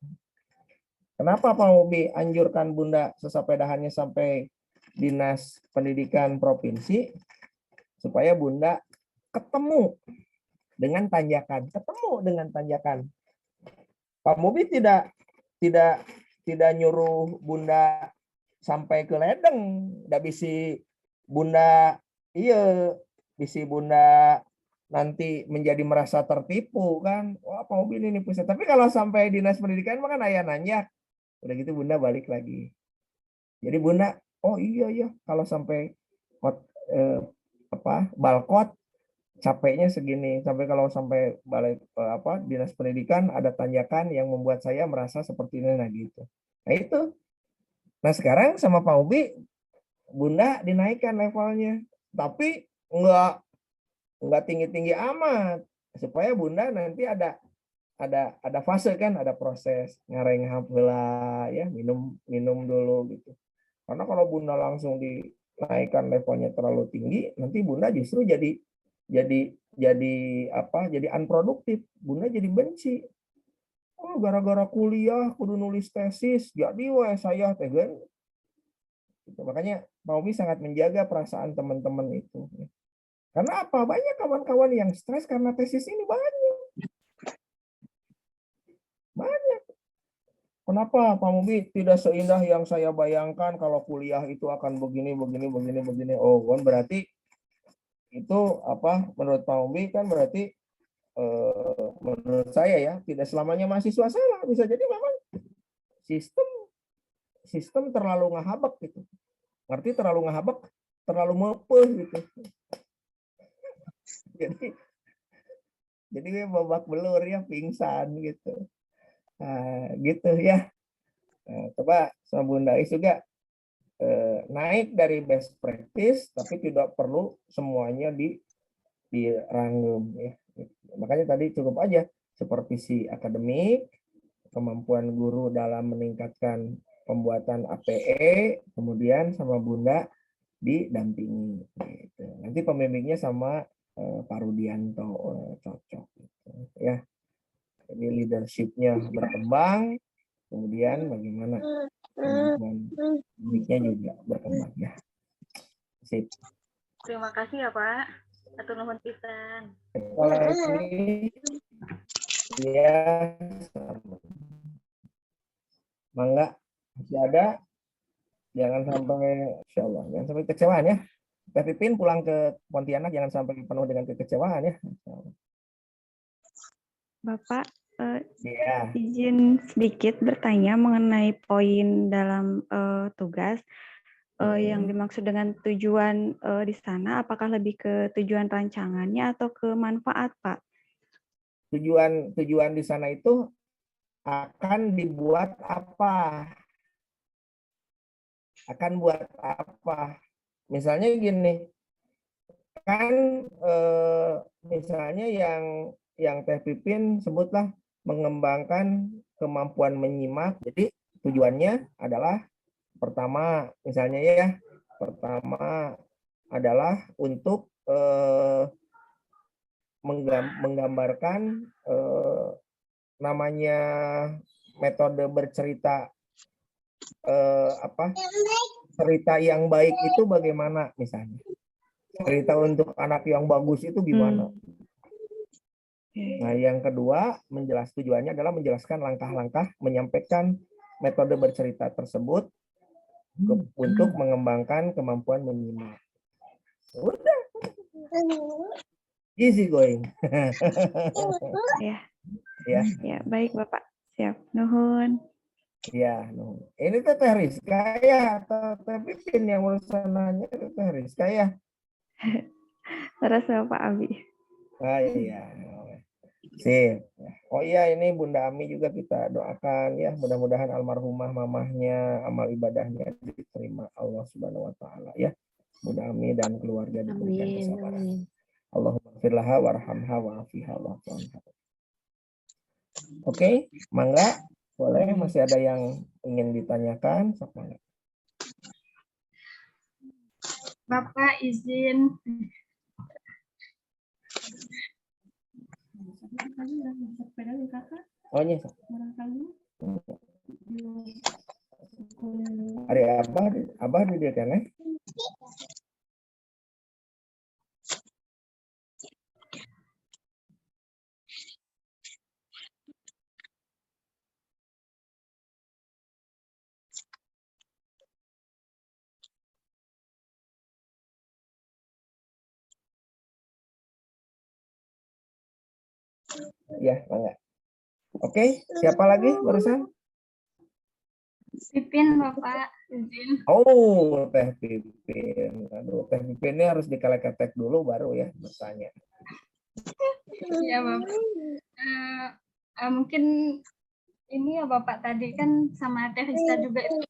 Kenapa Pak Mubi anjurkan Bunda sesapedahannya sampai Dinas Pendidikan Provinsi? Supaya Bunda ketemu dengan tanjakan. Pak Mubi tidak nyuruh Bunda sampai ke ledeng, ndak bisa Bunda nanti menjadi merasa tertipu kan. Wah, Pak Mubi ini pusat. Tapi kalau sampai Dinas Pendidikan mah kan aya nanya. Udah gitu Bunda balik lagi. Jadi Bunda, oh iya kalau sampai balkot capeknya segini, sampai kalau sampai balik Dinas Pendidikan ada tanjakan yang membuat saya merasa seperti ini gitu. Nah itu. Nah sekarang sama Pak Ubi Bunda dinaikkan levelnya, tapi enggak tinggi-tinggi amat supaya Bunda nanti ada fase kan, ada proses ngareng heula ya, minum dulu gitu. Karena kalau Bunda langsung dinaikkan levelnya terlalu tinggi, nanti Bunda justru jadi unproduktif. Bunda jadi benci. Oh, gara-gara kuliah kudu nulis tesis, jadi saya teh kan. Gitu. Makanya Pak Umi sangat menjaga perasaan teman-teman itu. Karena apa? Banyak kawan-kawan yang stres karena tesis ini banyak. Kenapa Pak Mubi tidak seindah yang saya bayangkan kalau kuliah itu akan begini. Oh, kan berarti itu menurut Pak Mubi kan berarti menurut saya ya tidak selamanya mahasiswa salah, bisa jadi memang sistem terlalu ngahabek gitu. Ngerti terlalu ngahabek, terlalu mepeh gitu. Jadi babak belur ya, pingsan gitu. Nah, gitu ya. Nah, coba sama Bunda Ais juga naik dari best practice, tapi tidak perlu semuanya dirangkum ya. Makanya tadi cukup aja supervisi akademik, kemampuan guru dalam meningkatkan pembuatan APE, kemudian sama Bunda didampingi. Gitu. Nanti pembimbingnya sama Pak Rudianto cocok. Gitu. Ya, jadi leadership-nya berkembang, kemudian bagaimana kemampuan pembimbingnya juga berkembang ya. Sip. Terima kasih ya Pak. Atur nuhun pisan. Lagi ya, mangga masih ada, jangan sampai insya Allah jangan sampai kecewaan ya. Teh Pipin pulang ke Pontianak jangan sampai penuh dengan kekecewaan ya. Bapak, Ya. izin sedikit bertanya mengenai poin dalam tugas. Yang dimaksud dengan tujuan di sana, apakah lebih ke tujuan rancangannya atau ke manfaat, Pak? Tujuan di sana itu akan dibuat apa? Akan buat apa? Misalnya gini, kan misalnya yang Teh Pipin sebutlah mengembangkan kemampuan menyimak. Jadi tujuannya adalah pertama, misalnya ya, pertama adalah untuk menggambarkan namanya metode bercerita, cerita yang baik itu bagaimana misalnya. Cerita untuk anak yang bagus itu gimana. Nah, yang kedua, tujuannya adalah menjelaskan langkah-langkah menyampaikan metode bercerita tersebut untuk mengembangkan kemampuan menyimak. Udah. Easy going. Ya, baik Bapak. Siap. Nuhun. Ya, nuhun. Ini Teh Rizka ya atau Teh Pipin yang urusan nanya Teh Rizka ya? Terus Bapak Abi. Ah, iya. Sip. Oh iya, ini Bunda Ami juga kita doakan ya, mudah-mudahan almarhumah mamahnya amal ibadahnya diterima Allah Subhanahu wa taala ya. Bunda Ami dan keluarga diberikan kesabaran. Allahumma firlaha warhamha wa'afiha wa'afiha. Oke, mangga boleh, masih ada yang ingin ditanyakan? Bapak izin. Oh iya. Hari abah di dia kan? Ya, enggak. Oke, siapa lagi barusan? Pipin Bapak izin. Oh, Teh Pipin. Aduh, Teh Pipin ini harus dikelek-kelek dulu baru ya bertanya. Iya Bapak. Mungkin ini ya Bapak tadi kan sama Teh Rizka juga itu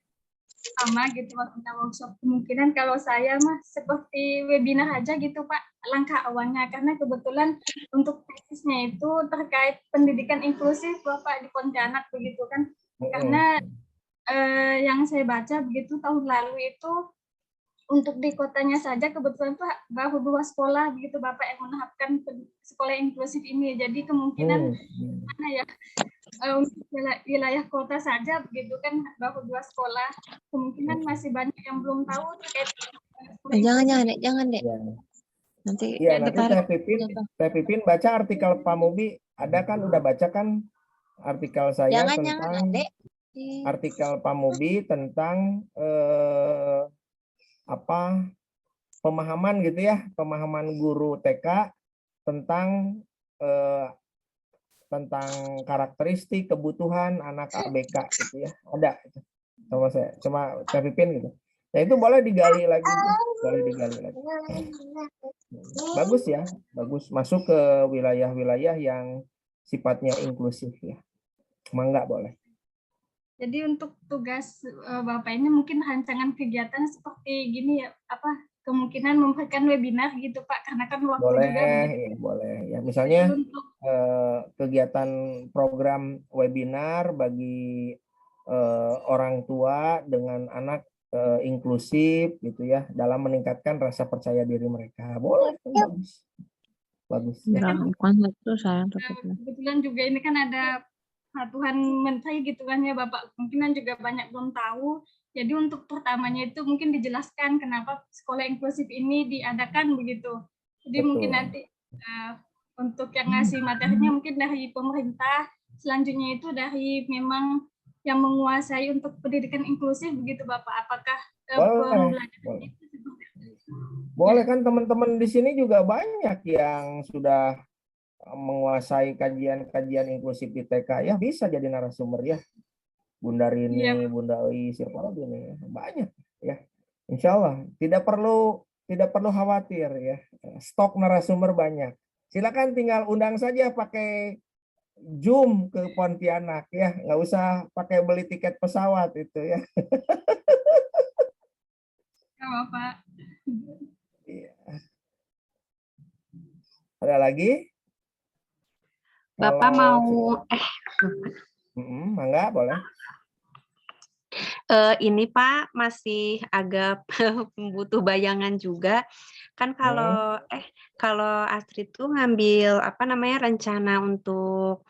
sama gitu waktunya workshop. Kemungkinan kalau saya mah seperti webinar aja gitu Pak, langkah awalnya, karena kebetulan untuk tesisnya itu terkait pendidikan inklusif Bapak di Pontianak begitu kan. Karena yang saya baca begitu tahun lalu itu untuk di kotanya saja kebetulan tuh baru 2 sekolah begitu Bapak yang menerapkan sekolah inklusif ini. Jadi kemungkinan mana ya untuk wilayah kota saja begitu kan baru 2 sekolah. Kemungkinan masih banyak yang belum tahu terkait. Jangan dek. Nanti ya, nanti Teh Pipin baca artikel Pak Mubi, ada kan, udah baca kan artikel saya tentang artikel Pak Mubi tentang pemahaman gitu ya, pemahaman guru TK tentang karakteristik kebutuhan anak ABK gitu ya, ada sama saya, sama Teh Pipin gitu. Nah itu boleh digali lagi, Bagus ya, bagus, masuk ke wilayah-wilayah yang sifatnya inklusif ya. Mangga boleh. Jadi untuk tugas Bapak ini mungkin rancangan kegiatan seperti gini ya, kemungkinan memberikan webinar gitu Pak, karena kan waktu Boleh, juga begitu. ya boleh. Ya, misalnya Jadi untuk kegiatan program webinar bagi orang tua dengan anak inklusif gitu ya, dalam meningkatkan rasa percaya diri mereka. Boleh, bagus. Bagus ya. kebetulan juga ini kan ada Tuhan Menteri gitu kan ya Bapak, kemungkinan juga banyak belum tahu. Jadi untuk pertamanya itu mungkin dijelaskan kenapa sekolah inklusif ini diadakan begitu. Jadi mungkin nanti untuk yang ngasih materinya mungkin dari pemerintah, selanjutnya itu dari memang yang menguasai untuk pendidikan inklusif begitu Bapak. Apakah pembelajaran itu seperti itu? Boleh kan teman-teman di sini juga banyak yang sudah menguasai kajian-kajian inklusif di TK ya, bisa jadi narasumber ya. Bunda Rini, Bunda Oi, siapa lagi nih? Banyak ya. Insya Allah tidak perlu khawatir ya. Stok narasumber banyak. Silakan tinggal undang saja pakai Zoom ke Pontianak ya, nggak usah pakai beli tiket pesawat itu ya. Bapak. Iya. Ada lagi? Bapak mau mangga boleh. Ini Pak masih agak butuh bayangan juga. Kan kalau Astrid tuh ngambil rencana untuk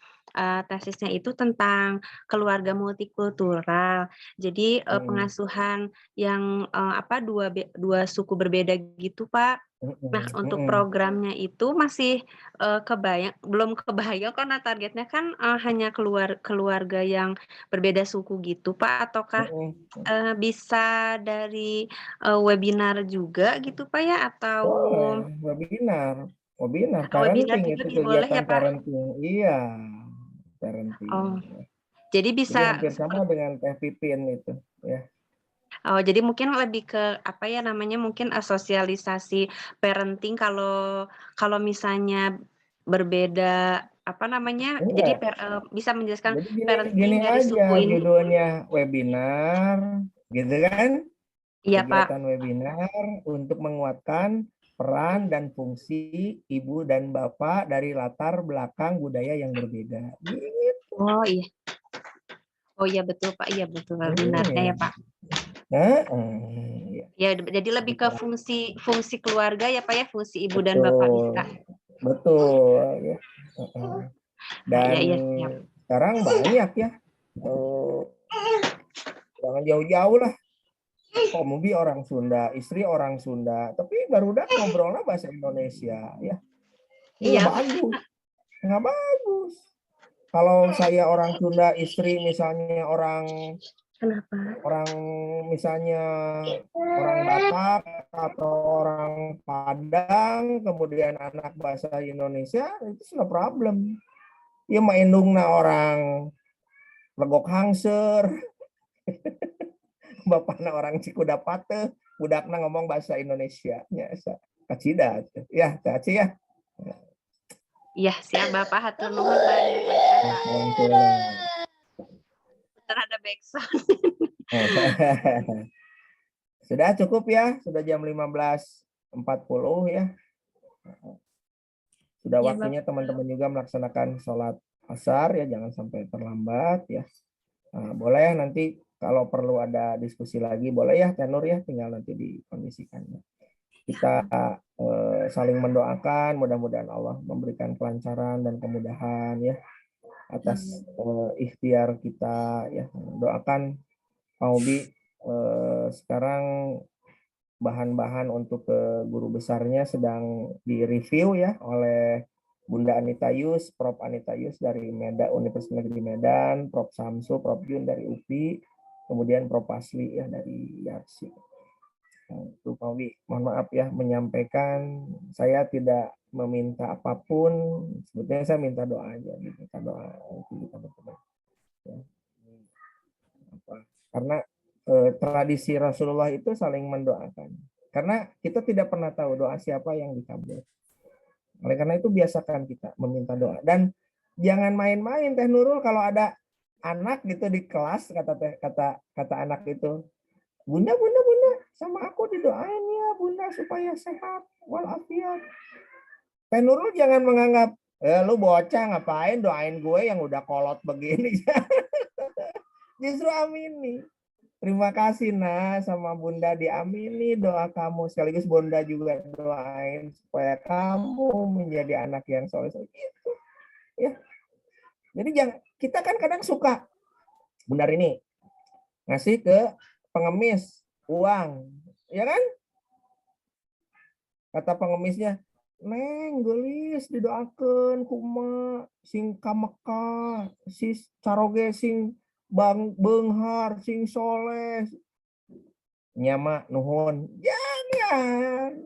tesisnya itu tentang keluarga multikultural. Jadi pengasuhan yang dua suku berbeda gitu Pak. Nah untuk programnya itu masih belum kebayang karena targetnya kan hanya keluarga yang berbeda suku gitu Pak, ataukah bisa dari webinar juga gitu Pak ya, atau webinar webinar parenting juga itu boleh ya kegiatan Pak? parenting. Iya, parenting. Jadi Jadi bisa hampir sama dengan Teh Pipin itu ya. jadi mungkin lebih ke mungkin sosialisasi parenting kalau misalnya berbeda jadi bisa menjelaskan Jadi parenting gini dari aja suku ini. judulnya webinar gitu kan. Iya Pak. Kegiatan webinar untuk menguatkan peran dan fungsi ibu dan bapak dari latar belakang budaya yang berbeda. Gitu. Oh iya. Oh iya betul Pak, iya betul webinarnya ya Pak. Ya jadi lebih ke fungsi keluarga ya Pak ya, fungsi ibu dan bapak bisa. Betul ya. Dan ya. Sekarang banyak ya. Jangan jauh-jauh lah. Mobi orang Sunda, istri orang Sunda, tapi barudak ngobrolnya bahasa Indonesia ya. Iya bagus. Nggak bagus. Kalau saya orang Sunda, istri misalnya orang misalnya orang Batak atau orang Padang, kemudian anak bahasa Indonesia, itu no problem. Ya maindungna orang Legok Hangser, bapakna orang Cikudapate, budakna ngomong bahasa Indonesia. Ya, kacida. Ya, caci ya. Iya, siap Bapak, hatur nuhun banyak. Ada backsound. Sudah cukup ya, sudah jam 15.40 ya. Sudah waktunya teman-teman juga melaksanakan sholat asar ya, jangan sampai terlambat ya. Nah, boleh nanti kalau perlu ada diskusi lagi boleh ya Teh Nur ya, tinggal nanti dikondisikan. Kita saling mendoakan, mudah-mudahan Allah memberikan kelancaran dan kemudahan ya atas ikhtiar kita ya. Doakan Pak Ubi sekarang bahan-bahan untuk ke guru besarnya sedang direview ya oleh Bunda Anita Yus, Prof Anita Yus dari Medan, Universitas Negeri Medan, Prof Samsu, Prof Yun dari UPI, kemudian Prof Asli ya dari Yarsi. Itu Pak Ubi, mohon maaf ya menyampaikan, saya tidak meminta apapun, sebetulnya saya minta doa aja, minta doa untuk teman-teman. Ya. Karena tradisi Rasulullah itu saling mendoakan. Karena kita tidak pernah tahu doa siapa yang dikabul. Oleh karena itu biasakan kita meminta doa. Dan jangan main-main Teh Nurul kalau ada anak gitu di kelas, kata anak itu, Bunda, sama aku didoain ya Bunda supaya sehat walafiat. Teh Nurul jangan menganggap, lu bocah ngapain doain gue yang udah kolot begini. Justru amini. Terima kasih nah sama Bunda, diamini doa kamu. Sekaligus Bunda juga doain supaya kamu menjadi anak yang soleh. Gitu. Ya. Jadi kita kan kadang suka, Bundar ini ngasih ke pengemis uang, ya kan? Kata pengemisnya, Neng gelis didoakeun kumaha sing kameka, si caroge sing beunghar, sing soleh. Nyama nuhun. Jangan.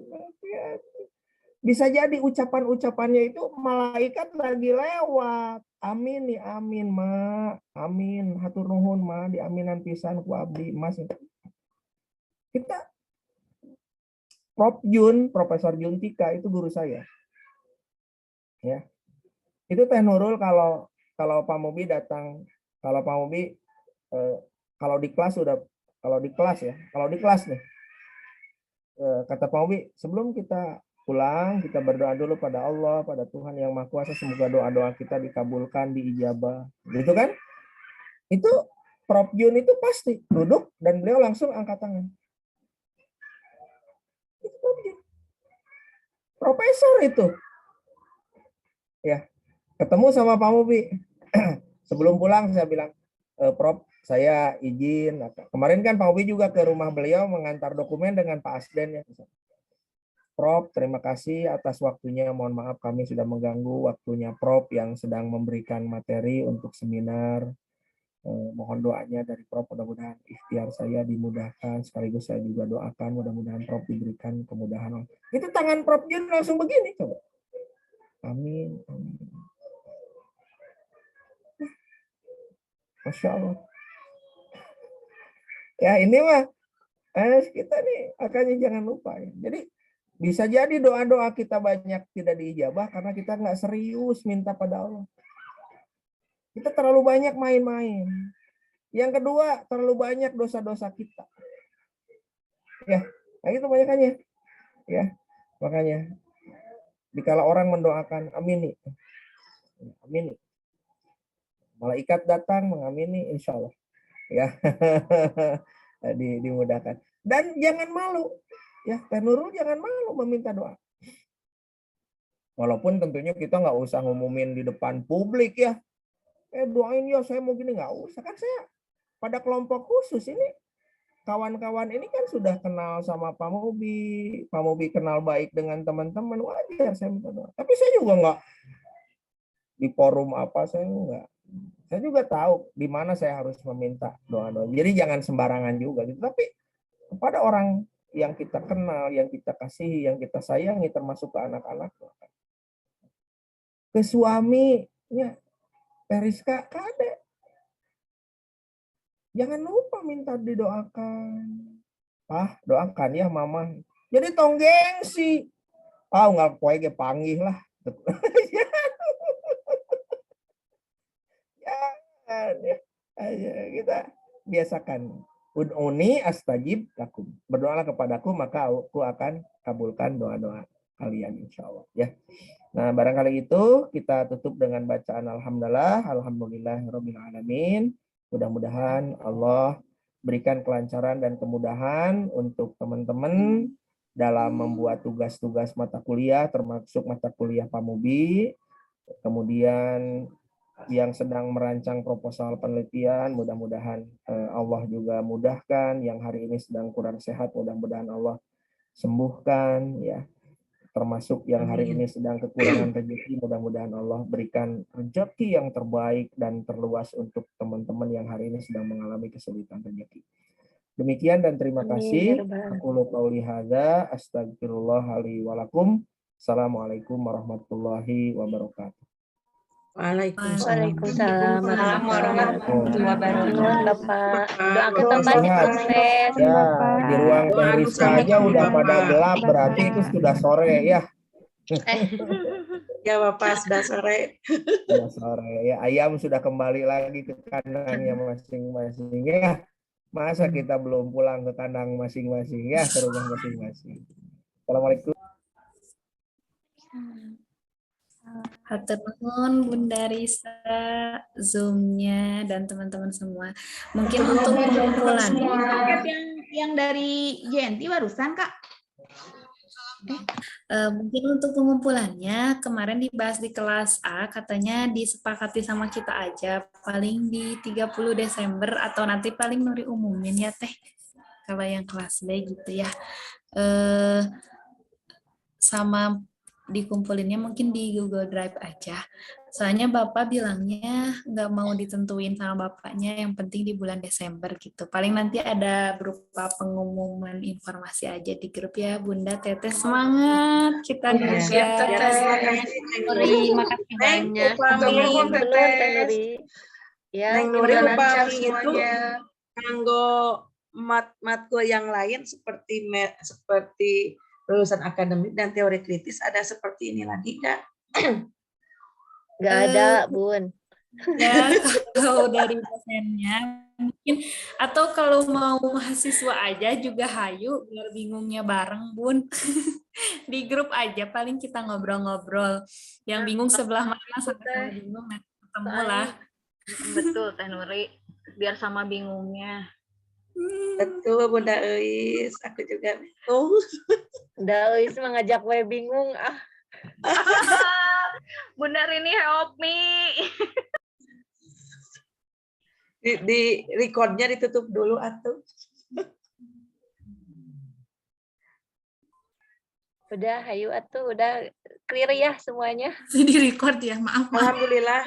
Bisa jadi ucapan-ucapannya itu malaikat lagi lewat. Amin nih, amin ma, amin hatur nuhun ma, diaminan pisan ku abdi mas. Kita Profesor Juntika itu guru saya. Ya. Itu Teh Nurul kalau Pak Mubi datang, kalau Pak Mubi kalau di kelas nih. Kata Pak Mubi, sebelum kita pulang, kita berdoa dulu pada Allah, pada Tuhan yang Maha Kuasa, semoga doa-doa kita dikabulkan, diijabah. Gitu kan? Itu Prof Jun itu pasti duduk dan beliau langsung angkat tangan. Profesor itu. Ya. Ketemu sama Pak Mubi. Sebelum pulang saya bilang, Prof, saya izin. Kemarin kan Pak Mubi juga ke rumah beliau mengantar dokumen dengan Pak Asden ya. Prof, terima kasih atas waktunya. Mohon maaf kami sudah mengganggu waktunya Prof yang sedang memberikan materi untuk seminar. Mohon doanya dari Prof, mudah-mudahan ikhtiar saya dimudahkan. Sekaligus saya juga doakan mudah-mudahan Prof diberikan kemudahan. Itu tangan Prof Jun langsung begini. Coba. Amin. Amin. Masya Allah. Ya ini mah kita nih makanya jangan lupa ya. Jadi bisa jadi doa-doa kita banyak tidak diijabah karena kita nggak serius minta pada Allah. Kita terlalu banyak main-main. Yang kedua, terlalu banyak dosa-dosa kita. Ya, nah itu banyakannya. Ya, makanya dikala orang mendoakan amini. Amini. Malaikat datang mengamini, insya Allah. Ya, dimudahkan. Dan jangan malu. Ya, Teh Nurul jangan malu meminta doa. Walaupun tentunya kita nggak usah ngumumin di depan publik ya. Doain ya saya mau gini, nggak usah. Kan saya pada kelompok khusus ini, kawan-kawan ini kan sudah kenal sama Pak Mubi. Pak Mubi kenal baik dengan teman-teman, wajar saya minta doa. Tapi saya juga nggak di forum apa, saya nggak. Saya juga tahu di mana saya harus meminta doa-doa. Jadi jangan sembarangan juga gitu. Tapi kepada orang yang kita kenal, yang kita kasihi, yang kita sayangi, termasuk ke anak-anak, ke suaminya, Periska, Kade, jangan lupa minta didoakan. Doakan ya mama. Jadi tong gengsi. Nggak poe ge panggih lah. Ya, kita biasakan. Ud'uni astajib lakum. Berdoalah kepadaku maka aku akan kabulkan doa-doa kalian insya Allah. Ya. Nah barangkali itu kita tutup dengan bacaan alhamdulillahirabbil alamin. Mudah-mudahan Allah berikan kelancaran dan kemudahan untuk teman-teman dalam membuat tugas-tugas mata kuliah, termasuk mata kuliah Pak Mubi. Kemudian yang sedang merancang proposal penelitian, mudah-mudahan Allah juga mudahkan. Yang hari ini sedang kurang sehat, mudah-mudahan Allah sembuhkan. Ya, termasuk yang hari ini sedang kekurangan rezeki, mudah-mudahan Allah berikan rezeki yang terbaik dan terluas untuk teman-teman yang hari ini sedang mengalami kesulitan rezeki. Demikian dan terima kasih. Aku qouli hadza astagfirullah li wa lakum. Assalamualaikum warahmatullahi wabarakatuh. Waalaikumsalam warahmatullahi wabarakatuh. Bapak, doakan Bapaknya sukses. Ya, di ruang Periska aja udah pada gelap, berarti itu sudah sore ya. Ya Bapak, sudah sore. Sudah sore ya, ayam sudah kembali lagi ke kandangnya masing-masing ya. Masa kita belum pulang ke kandang masing-masing ya, ke rumah masing-masing. Assalamualaikum. Hatur nuhun Bunda Risa, Zoom-nya dan teman-teman semua. Mungkin untuk pengumpulannya, Paket yang dari Yenti barusan, Kak. mungkin untuk pengumpulannya kemarin dibahas di kelas A, katanya disepakati sama kita aja paling di 30 Desember atau nanti paling Nuri umumin ya Teh. Kalau yang kelas B gitu ya. Sama dikumpulinnya mungkin di Google Drive aja. Soalnya Bapak bilangnya nggak mau ditentuin sama Bapaknya, yang penting di bulan Desember gitu. Paling nanti ada berupa pengumuman informasi aja di grup ya Bunda. Teteh semangat, kita juga. Terima kasih banyak. Bener, Teh Nuri. Ya, Neng Nuri mudah-mudahan lancar upami itu semuanya. nganggo matkul yang lain seperti lulusan akademik dan teori kritis ada seperti ini lagi nggak? Nggak ada, Bun. Ya, kalau dari dosennya mungkin, atau kalau mau mahasiswa aja juga hayu biar bingungnya bareng Bun. Di grup aja paling kita ngobrol-ngobrol. Yang bingung sebelah mana sama bingung nanti ketemu lah. Betul Teh Nuri, biar sama bingungnya. Betul Bunda Eis, aku juga bingung. Bunda Eis mengajak gue bingung. Bunda Rini help me. Di recordnya ditutup dulu atuh. Udah, hayu atuh, udah clear ya semuanya. Di record ya, maaf. Alhamdulillah.